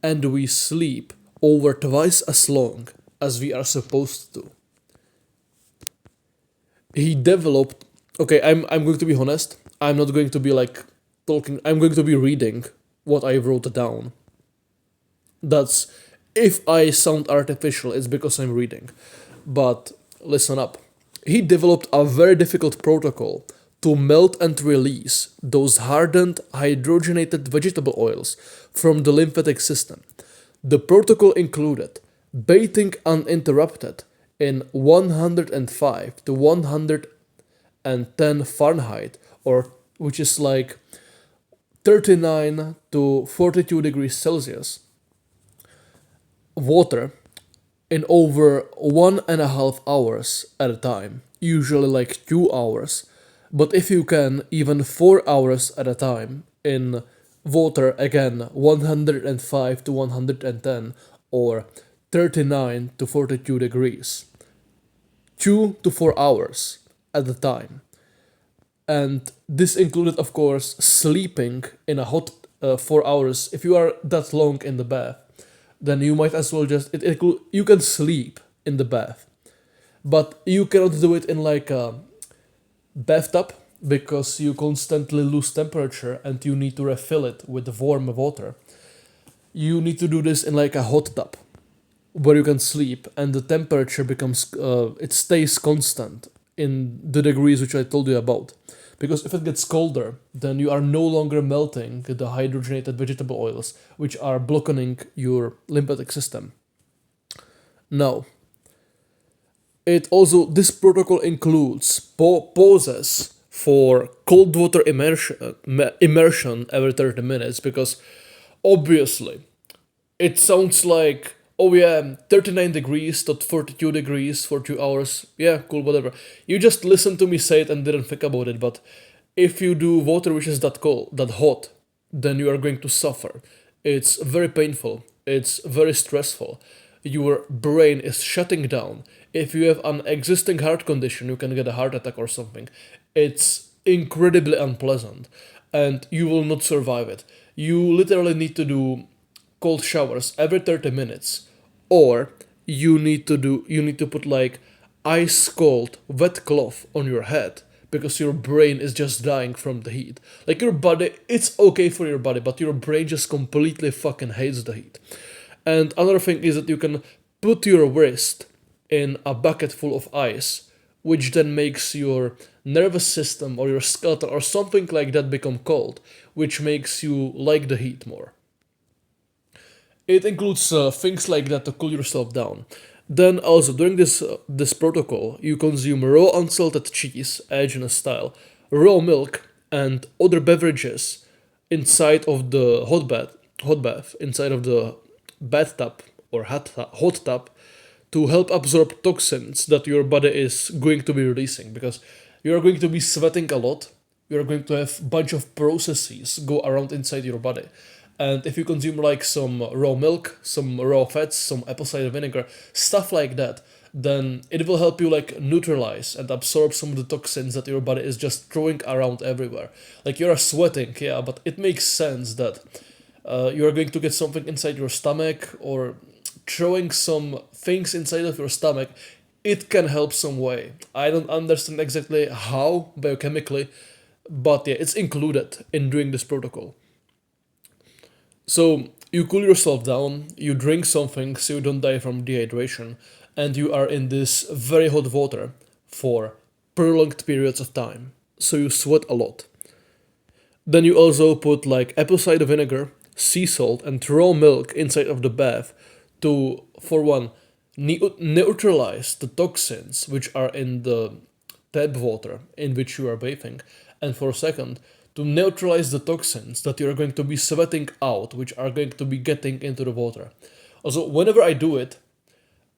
and we sleep over twice as long as we are supposed to. He developed. Okay, I'm going to be honest. I'm not going to be like talking. I'm going to be reading what I wrote down. That's if I sound artificial, it's because I'm reading. But listen up. He developed a very difficult protocol to melt and release those hardened hydrogenated vegetable oils from the lymphatic system. The protocol included bathing uninterrupted in 105 to 110 Fahrenheit, or which is like 39 to 42 degrees Celsius water in over 1.5 hours at a time, usually like 2 hours. But if you can, even 4 hours at a time in water, again 105 to 110 or 39 to 42 degrees, 2 to 4 hours at a time. And this included, of course, sleeping in a hot 4 hours. If you are that long in the bath, then you might as well just you can sleep in the bath, but you cannot do it in like a bathtub because you constantly lose temperature and you need to refill it with warm water. You need to do this in like a hot tub where you can sleep and the temperature becomes it stays constant in the degrees which I told you about. Because if it gets colder, then you are no longer melting the hydrogenated vegetable oils, which are blocking your lymphatic system. Now, this protocol includes pauses for cold water immersion every 30 minutes, because obviously it sounds like, oh yeah, 39 degrees to 42 degrees for 2 hours. Yeah, cool, whatever. You just listened to me say it and didn't think about it, but if you do water which is that cold, that hot, then you are going to suffer. It's very painful. It's very stressful. Your brain is shutting down. If you have an existing heart condition, you can get a heart attack or something. It's incredibly unpleasant and you will not survive it. You literally need to do cold showers every 30 minutes, or you need to put like ice cold wet cloth on your head because your brain is just dying from the heat. Like your body, it's okay for your body, but your brain just completely fucking hates the heat. And another thing is that you can put your wrist in a bucket full of ice, which then makes your nervous system or your skeleton or something like that become cold, which makes you like the heat more. It includes things like that to cool yourself down. Then also during this protocol, you consume raw unsalted cheese, Aegina style, raw milk, and other beverages inside of the hot bath, inside of the bathtub or hot tub, to help absorb toxins that your body is going to be releasing, because you are going to be sweating a lot. You are going to have a bunch of processes go around inside your body. And if you consume like some raw milk, some raw fats, some apple cider vinegar, stuff like that, then it will help you like neutralize and absorb some of the toxins that your body is just throwing around everywhere. Like you are sweating, yeah, but it makes sense that you are going to get something inside your stomach, or throwing some things inside of your stomach. It can help some way. I don't understand exactly how biochemically, but yeah, it's included in doing this protocol. So you cool yourself down, you drink something so you don't die from dehydration, and you are in this very hot water for prolonged periods of time. So you sweat a lot. Then you also put like apple cider vinegar, sea salt, and raw milk inside of the bath to, for one, neutralize the toxins which are in the tap water in which you are bathing, and for second, to neutralize the toxins that you are going to be sweating out, which are going to be getting into the water. Also, whenever I do it,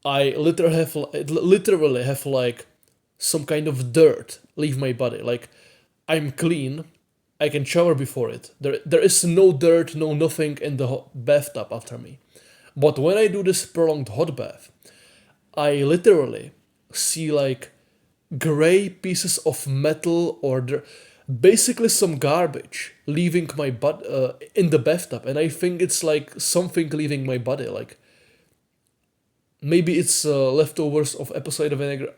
I literally have like some kind of dirt leave my body. Like I'm clean, I can shower before it. There is no dirt, no nothing in the bathtub after me. But when I do this prolonged hot bath, I literally see like gray pieces of metal or basically some garbage leaving my butt in the bathtub, and I think it's like something leaving my body. Like maybe it's leftovers of apple cider vinegar.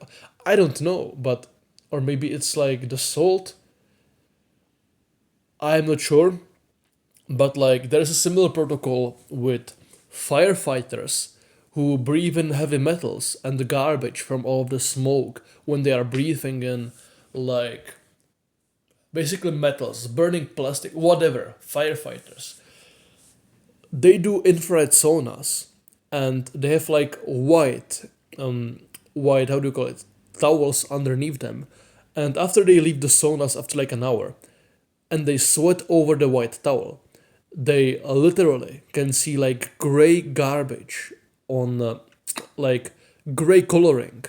I don't know, but or maybe it's like the salt. I'm not sure, but like there is a similar protocol with firefighters who breathe in heavy metals and the garbage from all of the smoke when they are breathing in like basically metals, burning plastic, whatever, firefighters. They do infrared saunas and they have like white, how do you call it, towels underneath them. And after they leave the saunas after like an hour, and they sweat over the white towel, they literally can see like gray garbage on like gray coloring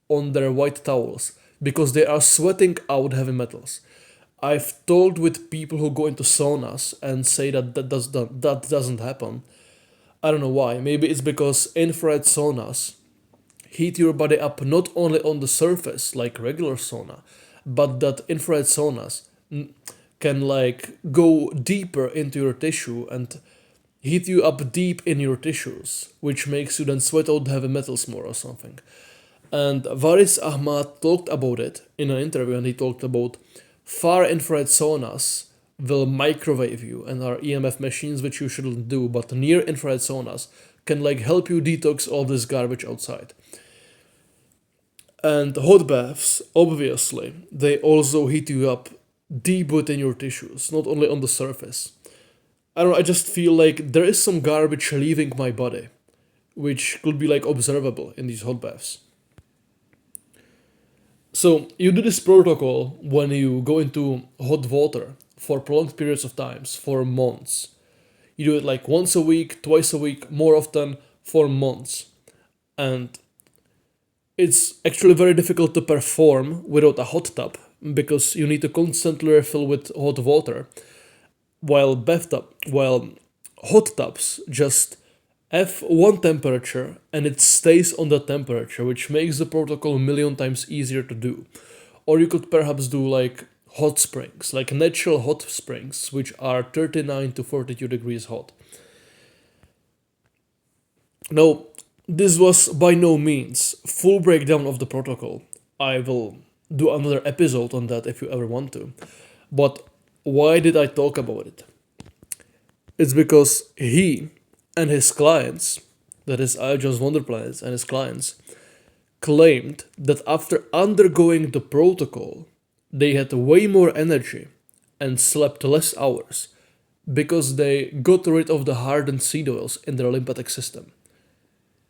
on their white towels because they are sweating out heavy metals. I've told with people who go into saunas and say that that doesn't happen. I don't know why. Maybe it's because infrared saunas heat your body up not only on the surface like regular sauna, but that infrared saunas can like go deeper into your tissue and heat you up deep in your tissues, which makes you then sweat out heavy metals more or something. And Varis Ahmad talked about it in an interview, and he talked about far infrared saunas will microwave you and are EMF machines, which you shouldn't do, but near infrared saunas can like help you detox all this garbage outside. And hot baths, obviously, they also heat you up deep within your tissues, not only on the surface. I don't know, I just feel like there is some garbage leaving my body, which could be like observable in these hot baths. So you do this protocol when you go into hot water for prolonged periods of times, for months. You do it like once a week, twice a week, more often for months. And it's actually very difficult to perform without a hot tub because you need to constantly refill with hot water. While hot tubs just have one temperature and it stays on that temperature, which makes the protocol a million times easier to do. Or you could perhaps do like hot springs, like natural hot springs, which are 39 to 42 degrees hot. Now, this was by no means full breakdown of the protocol. I will do another episode on that if you ever want to. But why did I talk about it? It's because he and his clients, that is John's Wonder Planets and his clients, claimed that after undergoing the protocol, they had way more energy and slept less hours because they got rid of the hardened seed oils in their lymphatic system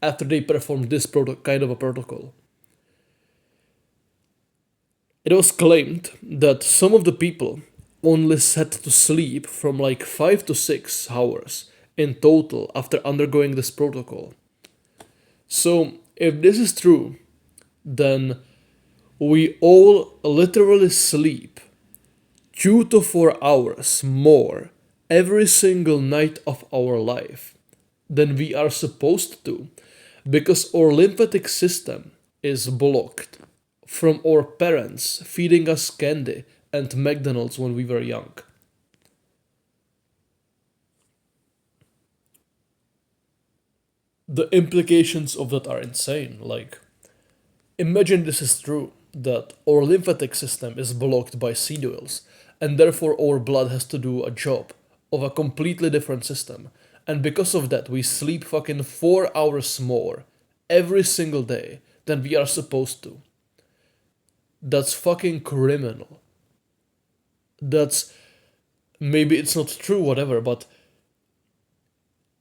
after they performed this kind of a protocol. It was claimed that some of the people only had to sleep from like 5 to 6 hours in total after undergoing this protocol. So, if this is true, then we all literally sleep 2 to 4 hours more every single night of our life than we are supposed to because our lymphatic system is blocked from our parents feeding us candy and McDonald's when we were young. The implications of that are insane. Like, imagine this is true, that our lymphatic system is blocked by seed oils, and therefore our blood has to do a job of a completely different system. And because of that, we sleep fucking 4 hours more every single day than we are supposed to. That's fucking criminal. That's, maybe it's not true, whatever, but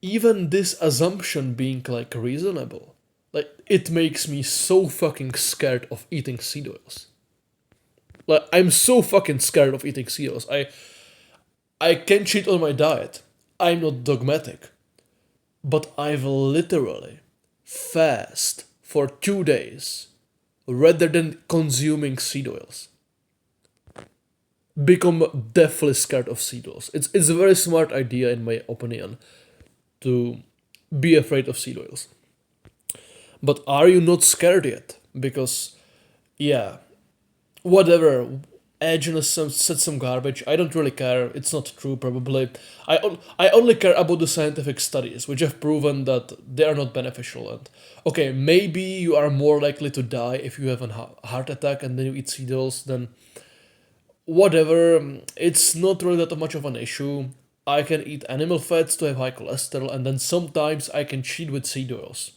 even this assumption being like reasonable, like it makes me so fucking scared of eating seed oils. Like I'm so fucking scared of eating seed oils. I can cheat on my diet. I'm not dogmatic. But I've literally fast for 2 days rather than consuming seed oils. Become deathly scared of seed oils. It's a very smart idea in my opinion to be afraid of seed oils. But are you not scared yet? Because, yeah, whatever, Agnes said some garbage, I don't really care, it's not true probably. I only care about the scientific studies, which have proven that they are not beneficial. And, okay, maybe you are more likely to die if you have a heart attack and then you eat seed oils, then whatever, it's not really that much of an issue. I can eat animal fats to have high cholesterol, and then sometimes I can cheat with seed oils.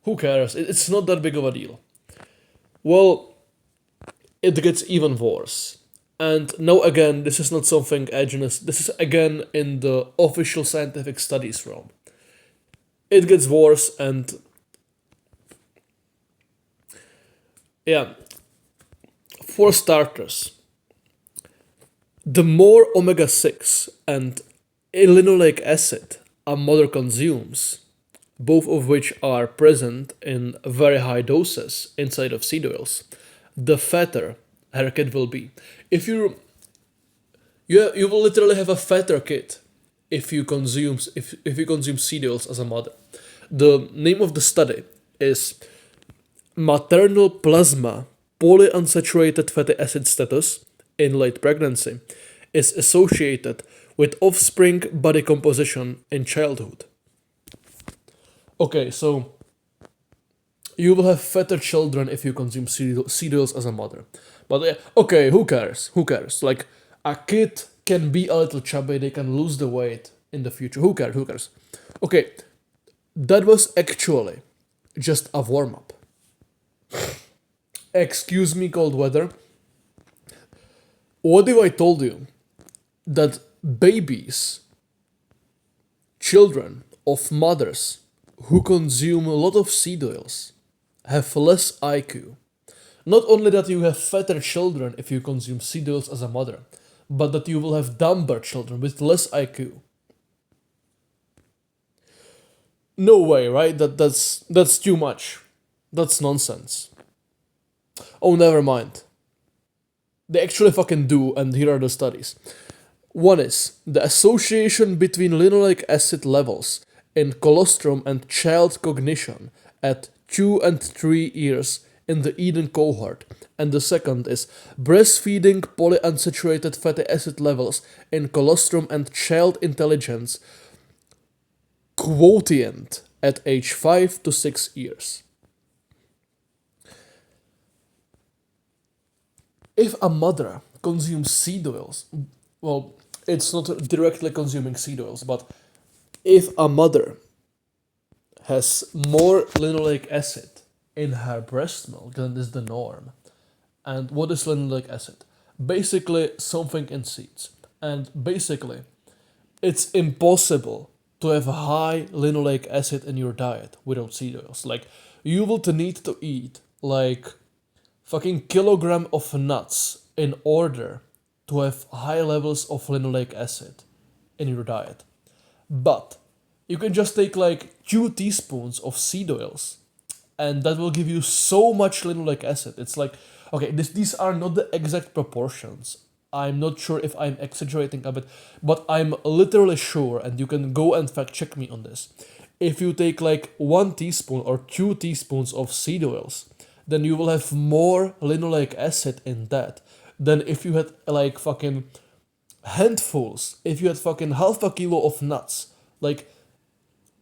Who cares? It's not that big of a deal. Well, it gets even worse. And now again, this is not something Agnes, this is again in the official scientific studies realm. It gets worse, and yeah, for starters, The more omega 6 and linoleic acid a mother consumes, both of which are present in very high doses inside of seed oils, the fatter her kid will be. If you will literally have a fatter kid if you consume seed oils as a mother. The name of the study is maternal plasma polyunsaturated fatty acid status in late pregnancy is associated with offspring body composition in childhood. Okay, so you will have fatter children if you consume seed oils as a mother. But okay, who cares? Who cares? Like, a kid can be a little chubby, they can lose the weight in the future. Who cares? Who cares? Okay, that was actually just a warm up. Excuse me, cold weather. What if I told you that babies, children of mothers who consume a lot of seed oils have less IQ? Not only that you have fatter children if you consume seed oils as a mother, but that you will have dumber children with less IQ. No way, right? That's too much. That's nonsense. Oh, never mind. They actually fucking do, and here are the studies. One is the association between linoleic acid levels in colostrum and child cognition at 2 and 3 years in the Eden cohort, and the second is breastfeeding polyunsaturated fatty acid levels in colostrum and child intelligence quotient at age 5 to 6 years. If a mother consumes seed oils, well, it's not directly consuming seed oils, but if a mother has more linoleic acid in her breast milk than is the norm, and what is linoleic acid? Basically, something in seeds. And basically, it's impossible to have high linoleic acid in your diet without seed oils. Like, you will need to eat like fucking kilogram of nuts in order to have high levels of linoleic acid in your diet. But you can just take like 2 teaspoons of seed oils and that will give you so much linoleic acid. It's like, okay, these are not the exact proportions. I'm not sure if I'm exaggerating a bit, but I'm literally sure, and you can go and fact check me on this. If you take like 1 teaspoon or 2 teaspoons of seed oils, then you will have more linoleic acid in that than if you had like fucking handfuls, if you had fucking half a kilo of nuts, like,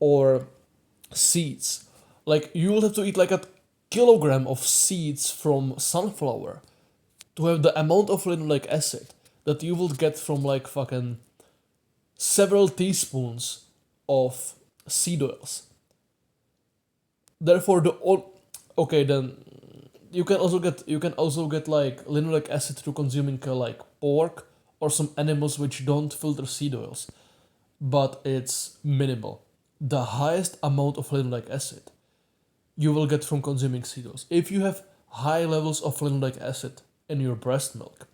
or seeds. Like, you will have to eat like a kilogram of seeds from sunflower to have the amount of linoleic acid that you will get from like fucking several teaspoons of seed oils. Therefore, okay, then you can also get like linoleic acid through consuming like pork or some animals which don't filter seed oils, but it's minimal. The highest amount of linoleic acid you will get from consuming seed oils. If you have high levels of linoleic acid in your breast milk,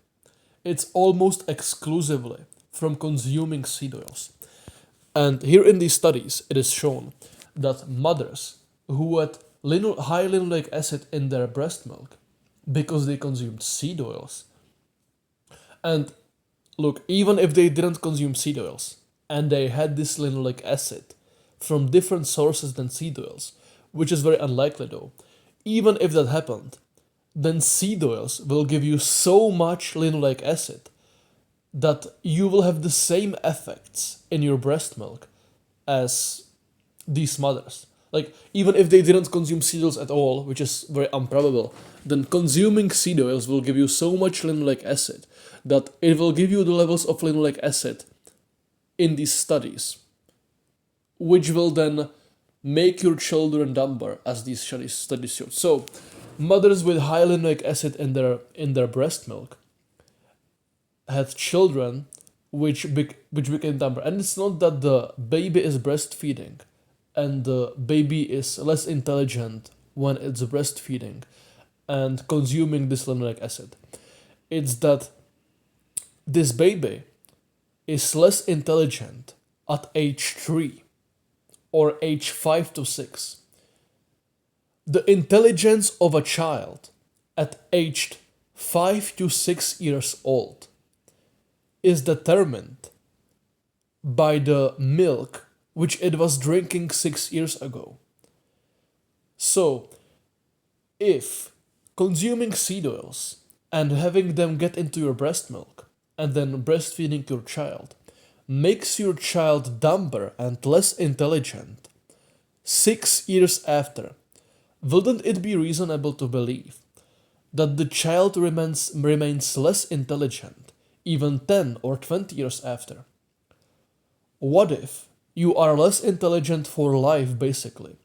it's almost exclusively from consuming seed oils. And here in these studies, it is shown that mothers who had high linoleic acid in their breast milk because they consumed seed oils. And look, even if they didn't consume seed oils and they had this linoleic acid from different sources than seed oils, which is very unlikely though, even if that happened, then seed oils will give you so much linoleic acid that you will have the same effects in your breast milk as these mothers. Like, even if they didn't consume seed oils at all, which is very improbable, then consuming seed oils will give you so much linoleic acid that it will give you the levels of linoleic acid in these studies, which will then make your children dumber, as these studies show. So, mothers with high linoleic acid in their breast milk had children which became dumber. And it's not that the baby is breastfeeding and the baby is less intelligent when it's breastfeeding and consuming this linoleic acid. It's that this baby is less intelligent at age 3 or age 5 to 6. The intelligence of a child at aged 5 to 6 years old is determined by the milk which it was drinking 6 years ago. So, if consuming seed oils and having them get into your breast milk and then breastfeeding your child makes your child dumber and less intelligent 6 years after, wouldn't it be reasonable to believe that the child remains less intelligent even 10 or 20 years after? What if you are less intelligent for life, basically?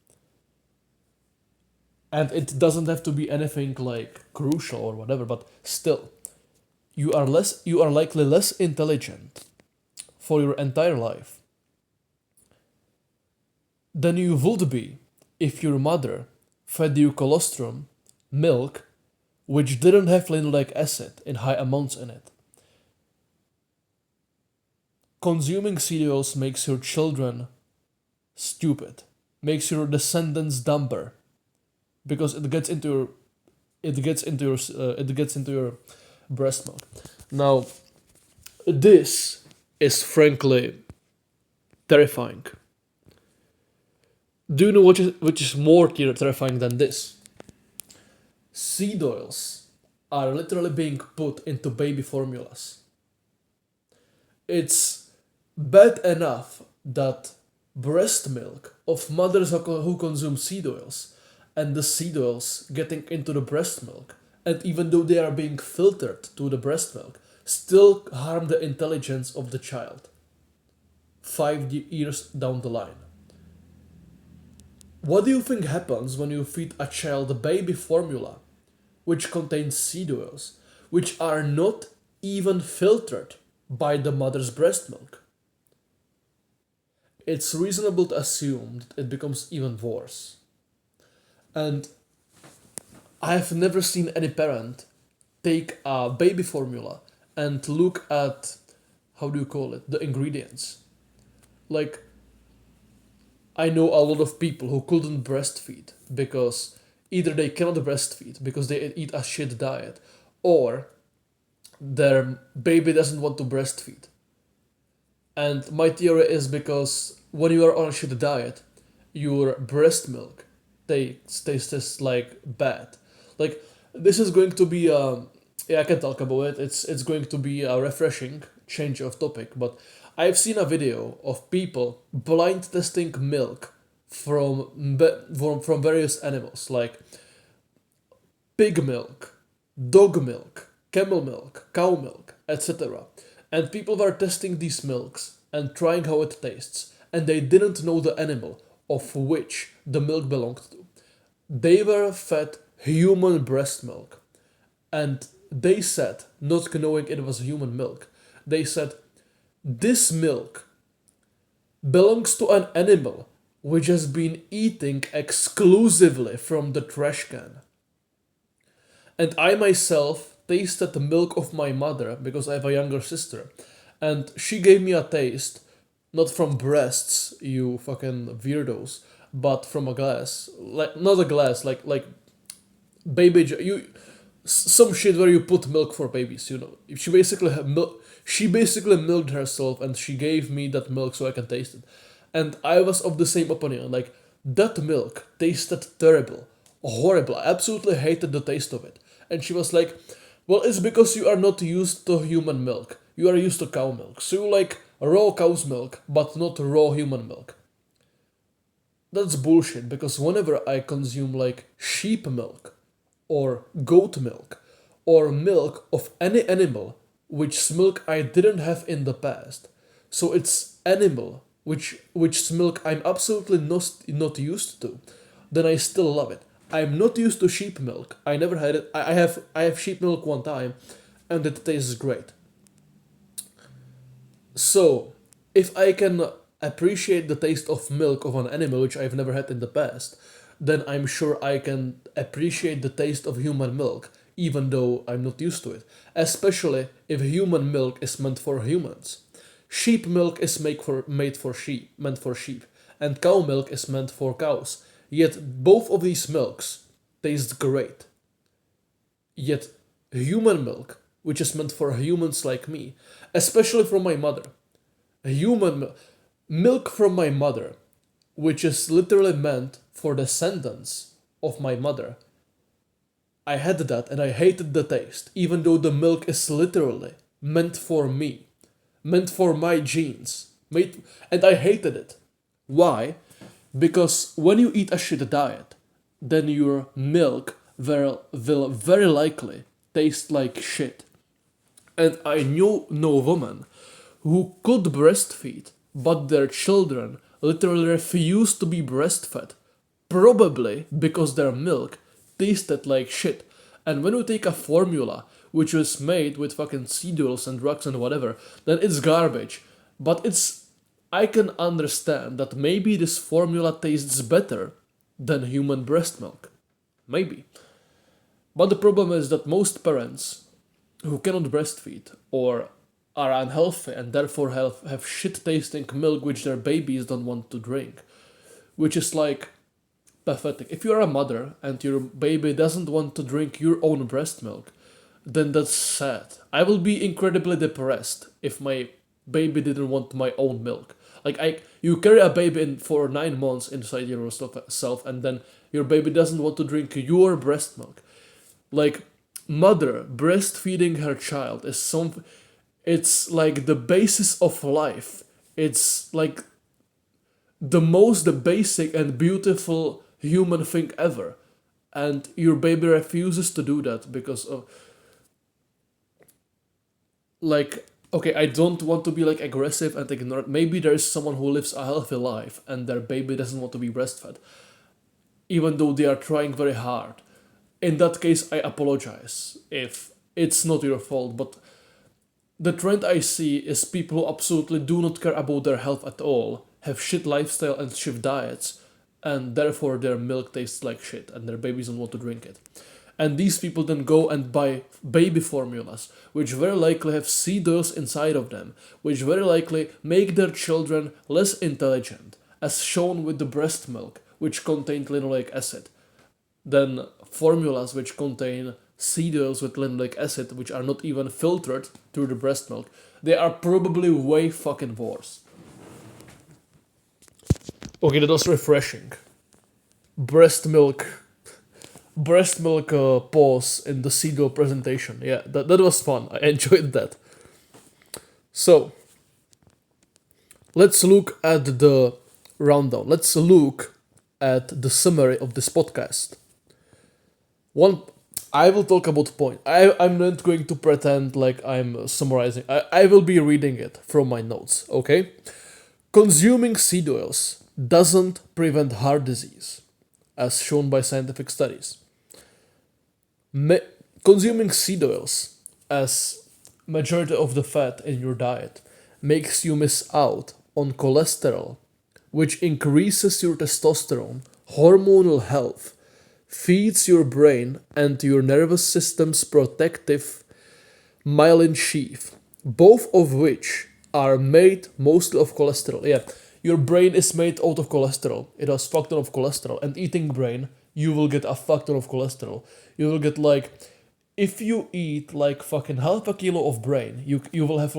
And it doesn't have to be anything like crucial or whatever, but still, you are likely less intelligent for your entire life than you would be if your mother fed you colostrum, milk, which didn't have linoleic acid in high amounts in it. Consuming seed oils makes your children stupid, makes your descendants dumber, because it gets into your breast milk. Now, this is frankly terrifying. Do you know which is more terrifying than this? Seed oils are literally being put into baby formulas. It's bad enough that breast milk of mothers who consume seed oils and the seed oils getting into the breast milk, and even though they are being filtered to the breast milk, still harm the intelligence of the child 5 years down the line. What do you think happens when you feed a child baby formula which contains seed oils, which are not even filtered by the mother's breast milk? It's reasonable to assume that it becomes even worse. And I've never seen any parent take a baby formula and look at, the ingredients. Like, I know a lot of people who couldn't breastfeed because either they cannot breastfeed because they eat a shit diet, or their baby doesn't want to breastfeed. And my theory is because when you are on a shit diet, your breast milk tastes like bad. Like, this is going to be I can talk about it. It's going to be a refreshing change of topic, but I've seen a video of people blind testing milk from various animals, like pig milk, dog milk, camel milk, cow milk, etc. And people were testing these milks and trying how it tastes, and they didn't know the animal of which the milk belonged to. They were fed human breast milk, and they said, not knowing it was human milk, they said, this milk belongs to an animal which has been eating exclusively from the trash can. And I myself tasted the milk of my mother because I have a younger sister, and she gave me a taste, not from breasts, you fucking weirdos, but from a glass. Like, not a glass, like baby, some shit where you put milk for babies, you know. She basically milked herself, and she gave me that milk so I can taste it. And I was of the same opinion, like, that milk tasted terrible, horrible, I absolutely hated the taste of it. And she was like, well, it's because you are not used to human milk, you are used to cow milk, so you like raw cow's milk, but not raw human milk. That's bullshit, because whenever I consume like sheep milk, or goat milk, or milk of any animal, which milk I didn't have in the past, so it's animal which milk I'm absolutely not used to, then I still love it. I'm not used to sheep milk. I never had it. I have sheep milk one time, and it tastes great. So, if I can appreciate the taste of milk of an animal which I've never had in the past, then I'm sure I can appreciate the taste of human milk, even though I'm not used to it, especially if human milk is meant for humans. Sheep milk is meant for sheep, and cow milk is meant for cows. Yet both of these milks taste great. Yet human milk, which is meant for humans like me, especially from my mother, milk from my mother, which is literally meant for descendants of my mother. I had that and I hated the taste, even though the milk is literally meant for me, meant for my genes, and I hated it. Why? Because when you eat a shit diet, then your milk will very likely taste like shit. And I knew no woman who could breastfeed, but their children literally refused to be breastfed, probably because their milk tasted like shit. And when you take a formula which was made with fucking seed oils and drugs and whatever, then it's garbage. But I can understand that maybe this formula tastes better than human breast milk. Maybe. But the problem is that most parents who cannot breastfeed or are unhealthy and therefore have shit tasting milk which their babies don't want to drink, which is like pathetic. If you're a mother and your baby doesn't want to drink your own breast milk, then that's sad. I will be incredibly depressed if my baby didn't want my own milk. You carry a baby in for 9 months inside yourself, and then your baby doesn't want to drink your breast milk. Like, mother breastfeeding her child is it's like the basis of life. It's like the most basic and beautiful human thing ever. And your baby refuses to do that because of, like, okay, I don't want to be like aggressive and ignorant. Maybe there is someone who lives a healthy life and their baby doesn't want to be breastfed, even though they are trying very hard. In that case, I apologize if it's not your fault, but the trend I see is people who absolutely do not care about their health at all, have shit lifestyle and shit diets, and therefore their milk tastes like shit and their babies don't want to drink it. And these people then go and buy baby formulas, which very likely have seed oils inside of them, which very likely make their children less intelligent, as shown with the breast milk, which contained linoleic acid, than formulas which contain seed oils with linoleic acid, which are not even filtered through the breast milk. They are probably way fucking worse. Okay, that was refreshing. Breast milk pause in the seed oil presentation. Yeah, that was fun. I enjoyed that. So, let's look at the rundown. Let's look at the summary of this podcast. I will talk about point. I'm not going to pretend like I'm summarizing. I will be reading it from my notes, okay? Consuming seed oils doesn't prevent heart disease, as shown by scientific studies. Consuming seed oils as majority of the fat in your diet makes you miss out on cholesterol, which increases your testosterone, hormonal health, feeds your brain and your nervous system's protective myelin sheath, both of which are made mostly of cholesterol. Yeah, your brain is made out of cholesterol. It has fuck ton of cholesterol, and eating brain, you will get a fuck ton of cholesterol. You will get if you eat fucking half a kilo of brain, you will have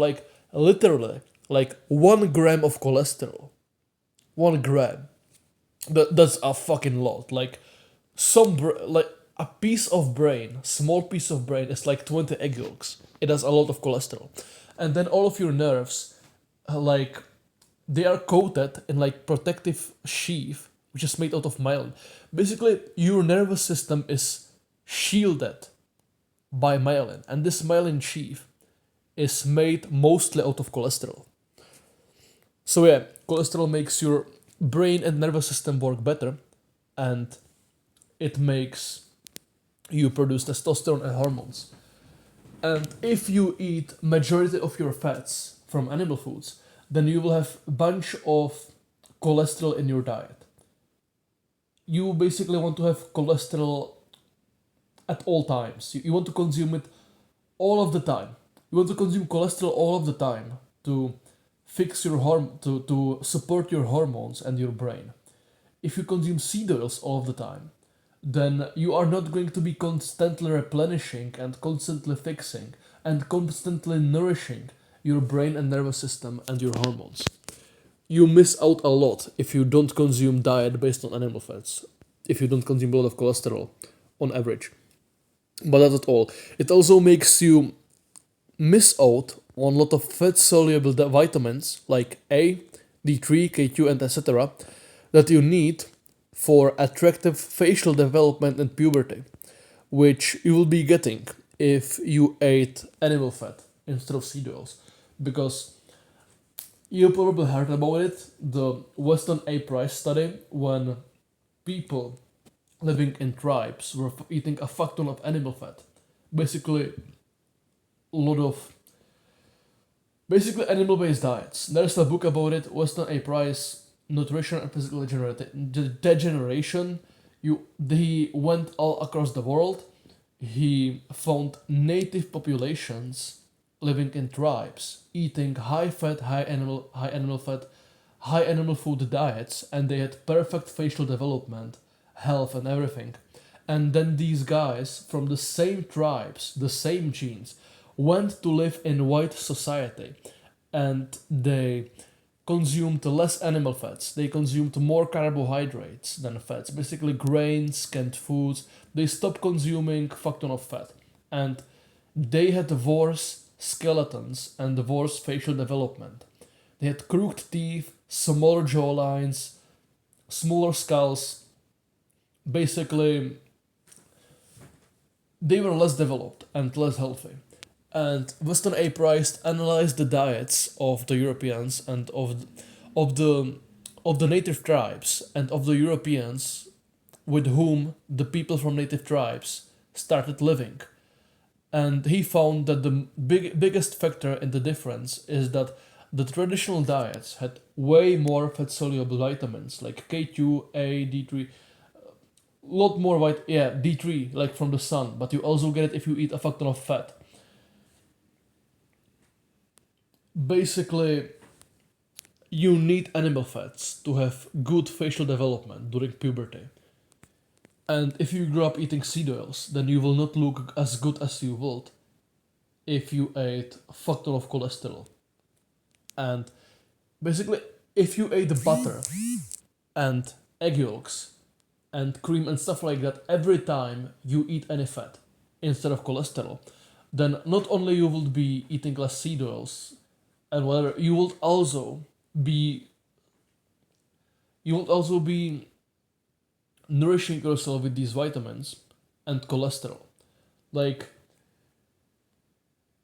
literally 1 gram of cholesterol. 1 gram. That's a fucking lot. A piece of brain, small piece of brain is 20 egg yolks. It has a lot of cholesterol. And then all of your nerves, they are coated in protective sheath, which is made out of myelin. Basically, your nervous system is shielded by myelin, and this myelin sheath is made mostly out of cholesterol. So yeah, cholesterol makes your brain and nervous system work better, and it makes you produce testosterone and hormones. And if you eat majority of your fats from animal foods, then you will have a bunch of cholesterol in your diet. You basically want to have cholesterol at all times. You want to consume it all of the time. You want to consume cholesterol all of the time to fix your to support your hormones and your brain. If you consume seed oils all of the time, then you are not going to be constantly replenishing and constantly fixing and constantly nourishing your brain and nervous system and your hormones. You miss out a lot if you don't consume diet based on animal fats, if you don't consume a lot of cholesterol on average. But that's not all. It also makes you miss out on a lot of fat-soluble vitamins like A, D3, K2, and etc. that you need for attractive facial development and puberty, which you will be getting if you ate animal fat instead of seed oils. Because you probably heard about it, the Weston A. Price study, when people living in tribes were eating a fuck ton of animal fat. Basically, animal-based diets. There's a book about it, Weston A. Price, Nutrition and Physical Degeneration. He went all across the world. He found native populations living in tribes, eating high-fat, high animal fat, high animal food diets, and they had perfect facial development, health, and everything. And then these guys from the same tribes, the same genes, went to live in white society, and they consumed less animal fats. They consumed more carbohydrates than fats, basically grains, canned foods. They stopped consuming fuck ton of fat, and they had worse skeletons and worse facial development. They had crooked teeth, smaller jawlines, smaller skulls. Basically, they were less developed and less healthy. And Weston A. Price analyzed the diets of the Europeans and of the native tribes and of the Europeans with whom the people from native tribes started living. And he found that the biggest factor in the difference is that the traditional diets had way more fat-soluble vitamins like K2, A, D3, lot more D3 like from the sun, but you also get it if you eat a fuck ton of fat. Basically, you need animal fats to have good facial development during puberty. And if you grew up eating seed oils, then you will not look as good as you would if you ate a fuck ton of cholesterol. And basically, if you ate butter and egg yolks and cream and stuff like that every time you eat any fat instead of cholesterol, then not only you will be eating less seed oils and whatever, you will also be nourishing yourself with these vitamins and cholesterol. Like,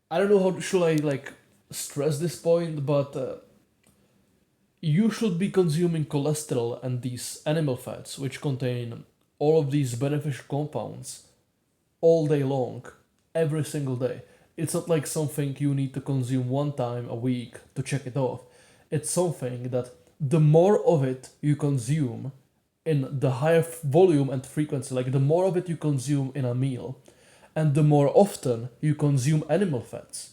I don't know how should I stress this point, but you should be consuming cholesterol and these animal fats, which contain all of these beneficial compounds, all day long, every single day. It's not like something you need to consume one time a week to check it off. It's something that the more of it you consume in the higher volume and frequency, like the more of it you consume in a meal, and the more often you consume animal fats,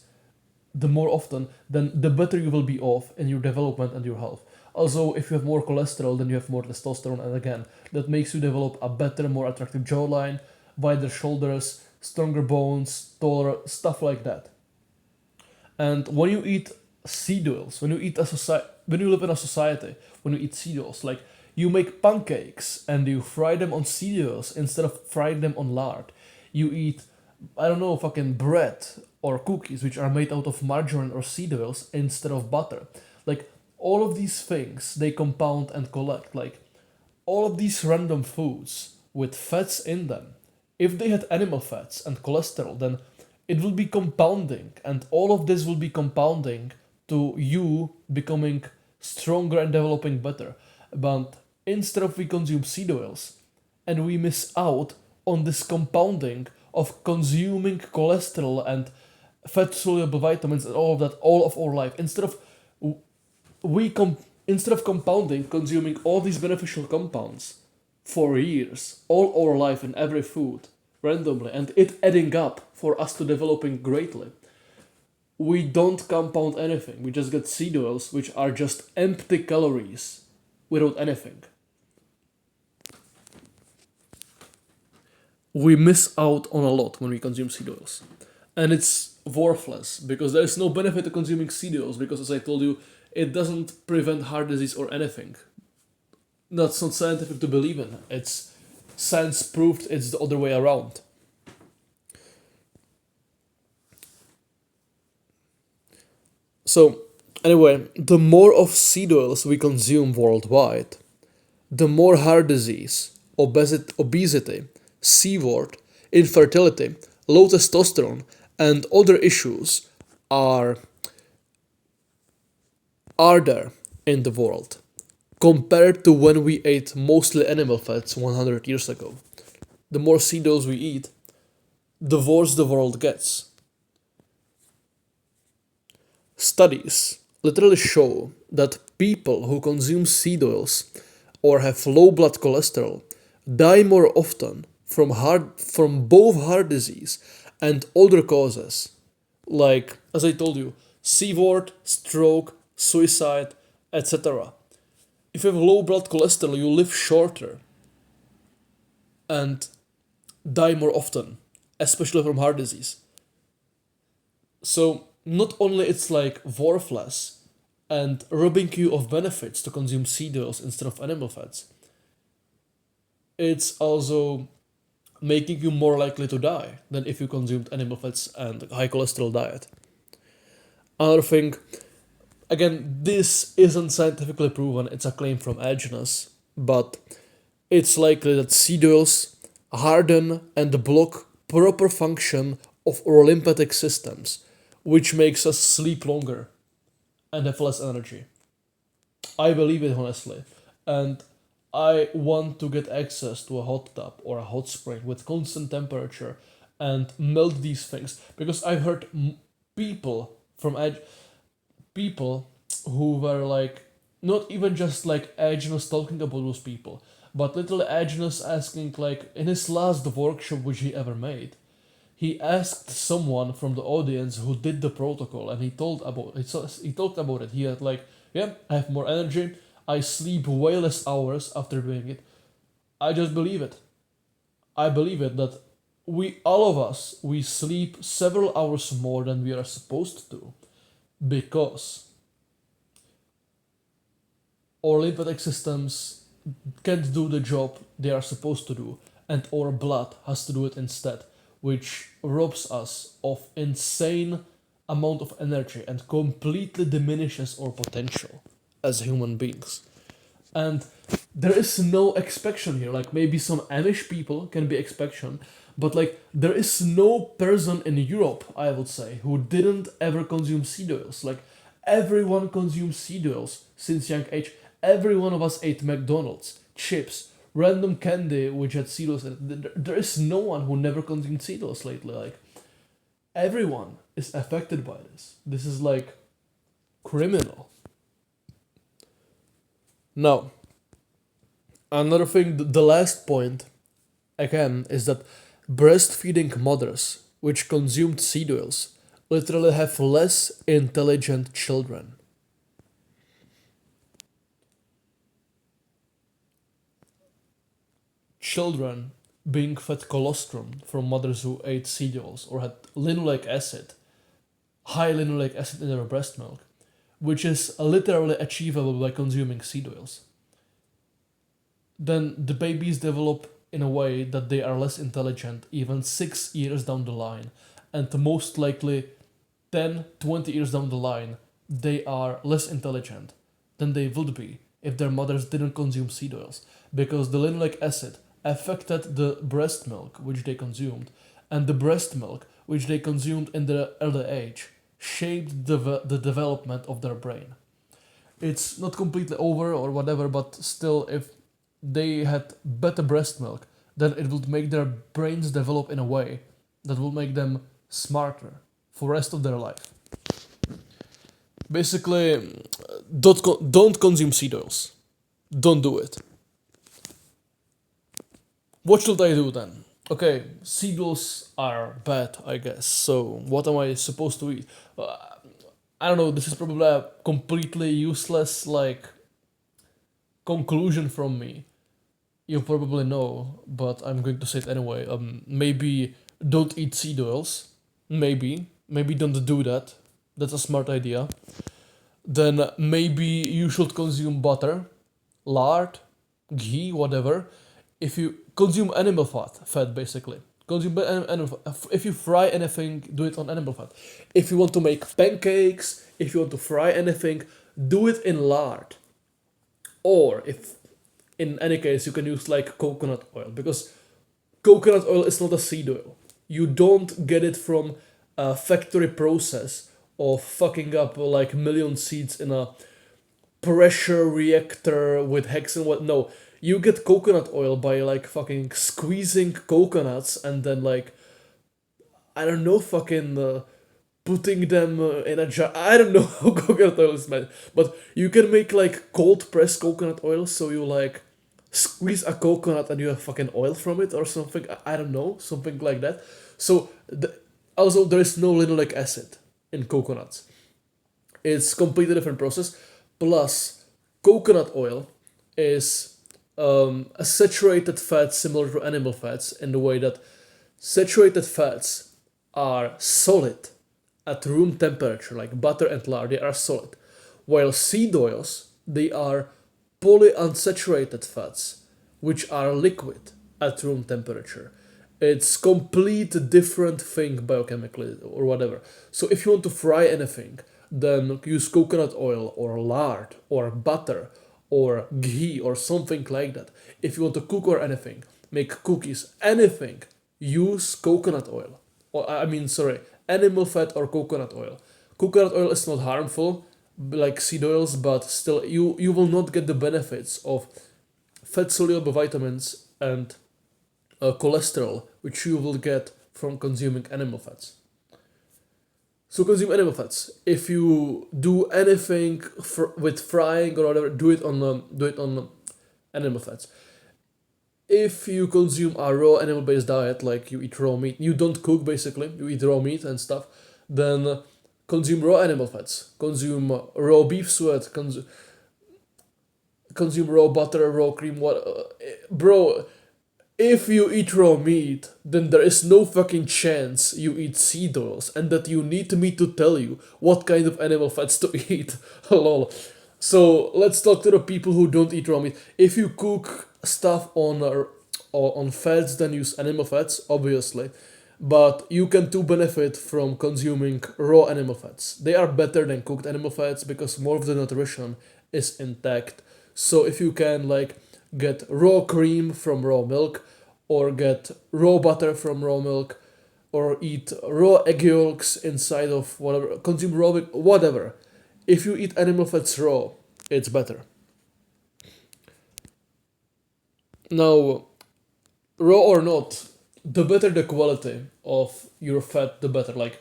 the more often, then the better you will be off in your development and your health. Also, if you have more cholesterol, then you have more testosterone, and again, that makes you develop a better, more attractive jawline, wider shoulders, stronger bones, taller, stuff like that. And when you eat seed oils, when you live in a society, when you eat seed oils, like you make pancakes and you fry them on seed oils instead of frying them on lard. You eat, I don't know, fucking bread or cookies which are made out of margarine or seed oils instead of butter. Like, all of these things, they compound and collect. Like, all of these random foods with fats in them, if they had animal fats and cholesterol, then it will be compounding, and all of this will be compounding to you becoming stronger and developing better. But instead of we consume seed oils, and we miss out on this compounding of consuming cholesterol and fat-soluble vitamins and all of that all of our life, instead of compounding, consuming all these beneficial compounds for years, all our life in every food, randomly and it adding up for us to developing greatly. We don't compound anything. We just get seed oils, which are just empty calories without anything. We miss out on a lot when we consume seed oils. And it's worthless because there is no benefit to consuming seed oils because, as I told you, it doesn't prevent heart disease or anything. That's not scientific to believe in. It's science proved it's the other way around. So, anyway, the more of seed oils we consume worldwide, the more heart disease, obesity, C-word, infertility, low testosterone, and other issues are there in the world compared to when we ate mostly animal fats 100 years ago. The more seed oils we eat, the worse the world gets. Studies literally show that people who consume seed oils or have low blood cholesterol die more often from both heart disease and other causes, like, as I told you, C-word, stroke, suicide, etc. If you have low blood cholesterol, you live shorter and die more often, especially from heart disease. So, not only it's like worthless and robbing you of benefits to consume seed oils instead of animal fats, it's also making you more likely to die than if you consumed animal fats and high cholesterol diet. Another thing, again, this isn't scientifically proven, it's a claim from Agenus, but it's likely that seed oils harden and block proper function of our lymphatic systems, which makes us sleep longer and have less energy. I believe it honestly, and I want to get access to a hot tub or a hot spring with constant temperature and melt these things because I've heard people from people who were like not even just like Agenus talking about those people, but literally Agenus asking, like, in his last workshop which he ever made, he asked someone from the audience who did the protocol, and he talked about it. He had like, yeah, I have more energy. I sleep way less hours after doing it. I just believe it. I believe it that all of us, we sleep several hours more than we are supposed to because our lymphatic systems can't do the job they are supposed to do, and our blood has to do it instead, which robs us of insane amount of energy and completely diminishes our potential as human beings. And there is no exception here, like maybe some Amish people can be exception, but like there is no person in Europe, I would say, who didn't ever consume seed oils. Like everyone consumes seed oils since young age. Every one of us ate McDonald's, chips, random candy which had seed oils in it. There is no one who never consumed seed oils lately. Like everyone is affected by this. This is like criminal. Now, another thing, the last point, again, is that breastfeeding mothers which consumed seed oils literally have less intelligent children. Children being fed colostrum from mothers who ate seed oils or had linoleic acid, high linoleic acid in their breast milk, which is literally achievable by consuming seed oils. Then the babies develop in a way that they are less intelligent even 6 years down the line, and most likely 10, 20 years down the line, they are less intelligent than they would be if their mothers didn't consume seed oils, because the linoleic acid affected the breast milk which they consumed, and the breast milk which they consumed in their early age shaped the development of their brain. It's not completely over or whatever, but still, if they had better breast milk, then it would make their brains develop in a way that will make them smarter for the rest of their life. Basically, don't consume seed oils. Don't do it. What should I do then? Okay, seagulls are bad, I guess. So what am I supposed to eat? Uh, I don't know. This is probably a completely useless like conclusion from me. You probably know, but I'm going to say it anyway. Maybe don't eat seed oils. Maybe don't do that. That's a smart idea. Then maybe you should consume butter, lard, ghee, whatever. If you consume animal fat basically. Consume animal. If you fry anything, do it on animal fat. If you want to make pancakes, if you want to fry anything, do it in lard. Or if in any case you can use like coconut oil because coconut oil is not a seed oil. You don't get it from a factory process of fucking up like million seeds in a pressure reactor with hex and what. No, you get coconut oil by like fucking squeezing coconuts and then like I don't know fucking putting them in a jar. I don't know how coconut oil is made, but you can make like cold pressed coconut oil. So you like squeeze a coconut and you have fucking oil from it or something. I don't know, something like that. So also there is no linoleic acid in coconuts. It's completely different process. Plus, coconut oil is a saturated fat similar to animal fats in the way that saturated fats are solid at room temperature, like butter and lard, they are solid. While seed oils, they are polyunsaturated fats, which are liquid at room temperature. It's complete different thing biochemically or whatever. So if you want to fry anything, then use coconut oil or lard or butter or ghee or something like that. If you want to cook or anything, make cookies, anything, use coconut oil. Or I mean, sorry, animal fat or coconut oil. Coconut oil is not harmful like seed oils, but still you will not get the benefits of fat soluble vitamins and cholesterol which you will get from consuming animal fats. So consume animal fats. If you do anything with frying or whatever, do it on animal fats. If you consume a raw animal based diet, like you eat raw meat, you don't cook basically, you eat raw meat and stuff, then consume raw animal fats. Consume raw beef sweat, consume raw butter, raw cream, what. Bro, if you eat raw meat, then there is no fucking chance you eat seed oils and that you need me to tell you what kind of animal fats to eat. Lol. So let's talk to the people who don't eat raw meat. If you cook stuff on fats, then use animal fats, obviously. But you can too benefit from consuming raw animal fats. They are better than cooked animal fats because more of the nutrition is intact. So if you can like get raw cream from raw milk or get raw butter from raw milk or eat raw egg yolks inside of whatever, consume raw milk, whatever. If you eat animal fats raw, it's better. Now, raw or not, the better the quality of your fat, the better. Like,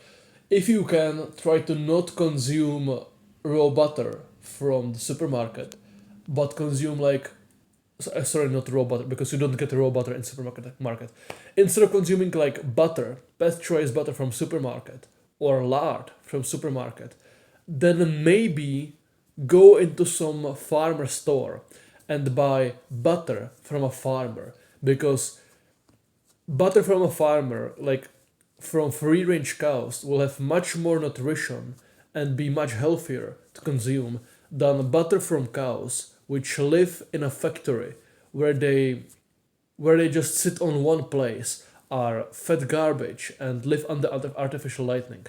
if you can, try to not consume raw butter from the supermarket, but consume like sorry, not raw butter because you don't get raw butter in supermarket. Instead of consuming like butter, pasteurized butter from supermarket or lard from supermarket, then maybe go into some farmer store and buy butter from a farmer because butter from a farmer, like from free range cows, will have much more nutrition and be much healthier to consume than butter from cows which live in a factory where they just sit on one place, are fed garbage and live under artificial lighting.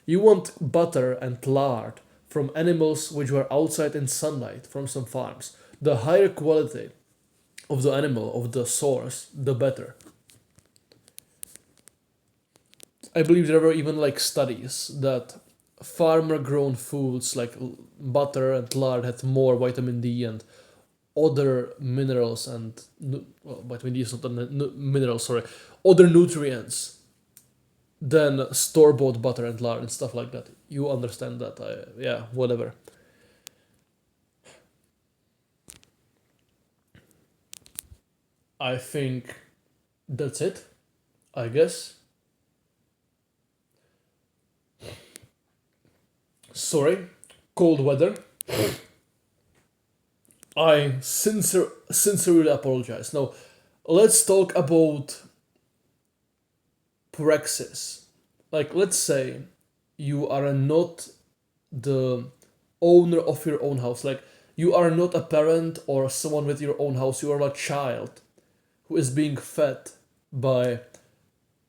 You want butter and lard from animals which were outside in sunlight from some farms. The higher quality of the animal, of the source, the better. I believe there were even like studies that farmer grown foods like butter and lard had more vitamin D and other minerals and well, vitamin D is not a mineral, sorry, other nutrients than store bought butter and lard and stuff like that. You understand that? Yeah, whatever. I think that's it. I guess. Sorry, cold weather. I sincerely apologize. Now, let's talk about praxis. Like, let's say you are not the owner of your own house. Like, you are not a parent or someone with your own house. You are a child who is being fed by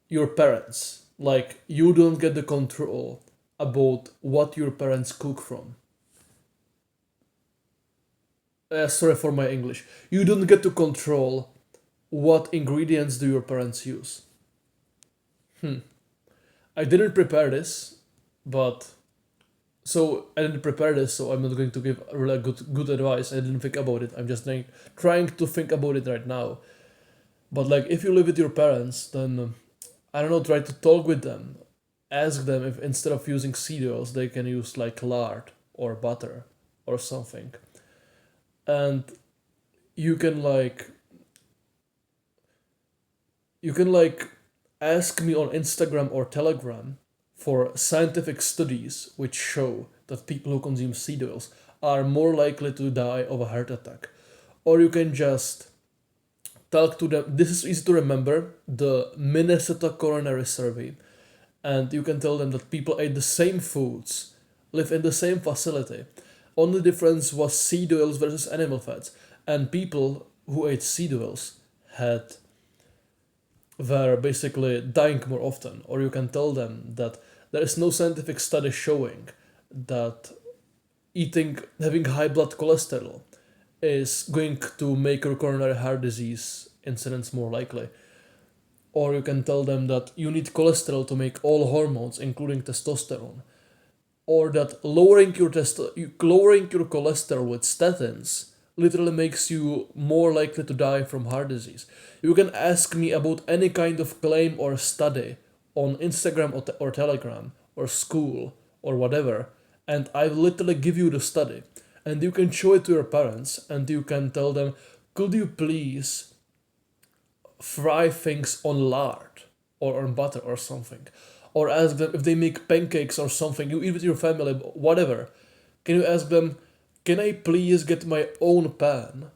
your parents. Like, you don't get the control about what your parents cook from. Sorry for my English. You don't get to control what ingredients do your parents use. I didn't prepare this, but I didn't prepare this, so I'm not going to give really good advice. I didn't think about it. I'm just trying to think about it right now. But like, if you live with your parents, then I don't know. Try to talk with them. Ask them if instead of using seed oils, they can use like lard or butter or something. And you can like you can like ask me on Instagram or Telegram for scientific studies which show that people who consume seed oils are more likely to die of a heart attack. Or you can just talk to them. This is easy to remember, the Minnesota Coronary Survey. And you can tell them that people ate the same foods, live in the same facility. Only difference was seed oils versus animal fats. And people who ate seed oils were basically dying more often. Or you can tell them that there is no scientific study showing that having high blood cholesterol is going to make your coronary heart disease incidence more likely. Or you can tell them that you need cholesterol to make all hormones, including testosterone. Or that lowering your cholesterol with statins literally makes you more likely to die from heart disease. You can ask me about any kind of claim or study on Instagram or Telegram or school or whatever, and I literally give you the study. And you can show it to your parents and you can tell them, could you please fry things on lard or on butter or something? Or ask them if they make pancakes or something, you eat with your family, whatever. Can you ask them, can I please get my own pan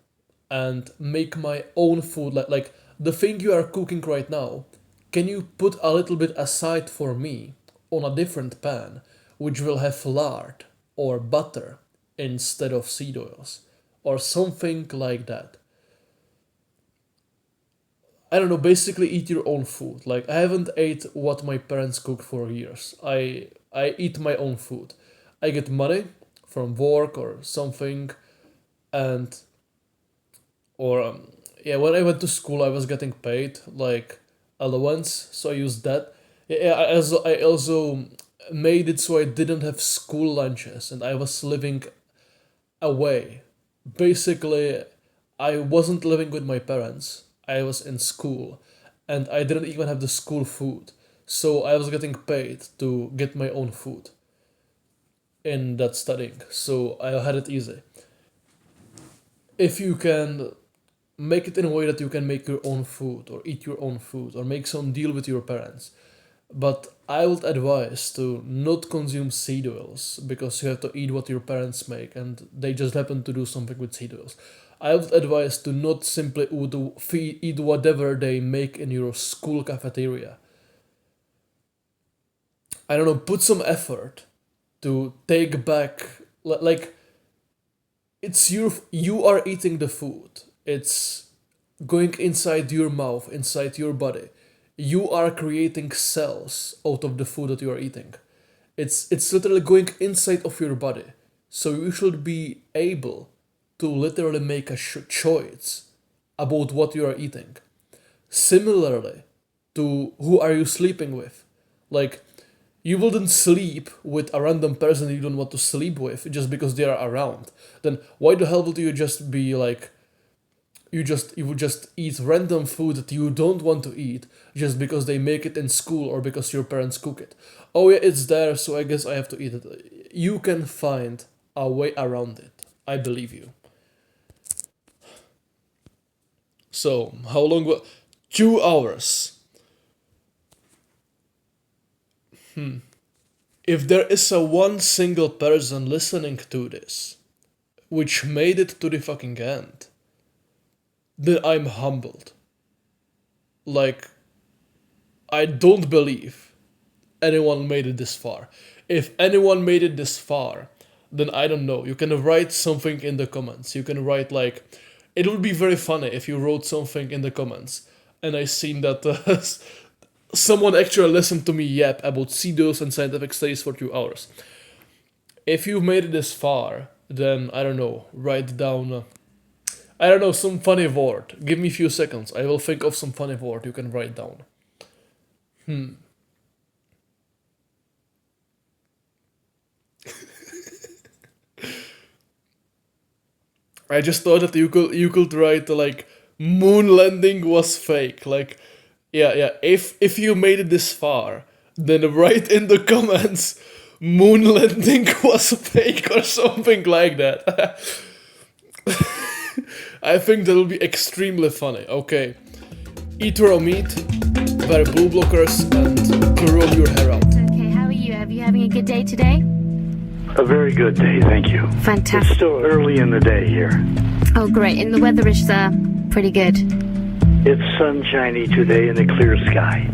and make my own food? Like the thing you are cooking right now, can you put a little bit aside for me on a different pan, which will have lard or butter instead of seed oils? Or something like that. I don't know, basically eat your own food. Like, I haven't ate what my parents cook for years. I eat my own food. I get money from work or something, and or yeah, when I went to school, I was getting paid like allowance, so I used that. Yeah, I also made it so I didn't have school lunches, and I was living away. Basically, I wasn't living with my parents. I was in school and I didn't even have the school food. So I was getting paid to get my own food in that studying. So I had it easy. If you can make it in a way that you can make your own food or eat your own food or make some deal with your parents. But I would advise to not consume seed oils because you have to eat what your parents make and they just happen to do something with seed oils. I would advise to not simply eat whatever they make in your school cafeteria. I don't know, put some effort to take back, like, you are eating the food. It's going inside your mouth, inside your body. You are creating cells out of the food that you are eating. It's literally going inside of your body. So you should be able to literally make a choice about what you are eating. Similarly to who are you sleeping with. Like, you wouldn't sleep with a random person you don't want to sleep with just because they are around. Then why the hell would you just be like, you would just eat random food that you don't want to eat just because they make it in school or because your parents cook it? Oh yeah, it's there, so I guess I have to eat it. You can find a way around it. I believe you. So, how long 2 hours. If there is a one single person listening to this, which made it to the fucking end, then I'm humbled. Like, I don't believe anyone made it this far. If anyone made it this far, then I don't know. You can write something in the comments. You can write like, it would be very funny if you wrote something in the comments and I seen that someone actually listened to me yap about pseudos and scientific studies for 2 hours. If you've made it this far, then I don't know, write down, I don't know, some funny word. Give me a few seconds. I will think of some funny word you can write down. I just thought that you could write like moon landing was fake. Like, yeah. If you made it this far, then write in the comments moon landing was fake or something like that. I think that will be extremely funny. Okay, eat raw meat, wear blue blockers, and curl your hair out. Okay, how are you? Are you having a good day today? A very good day, thank you. Fantastic. It's still early in the day here. Oh, great. And the weather is pretty good. It's sunshiny today in a clear sky.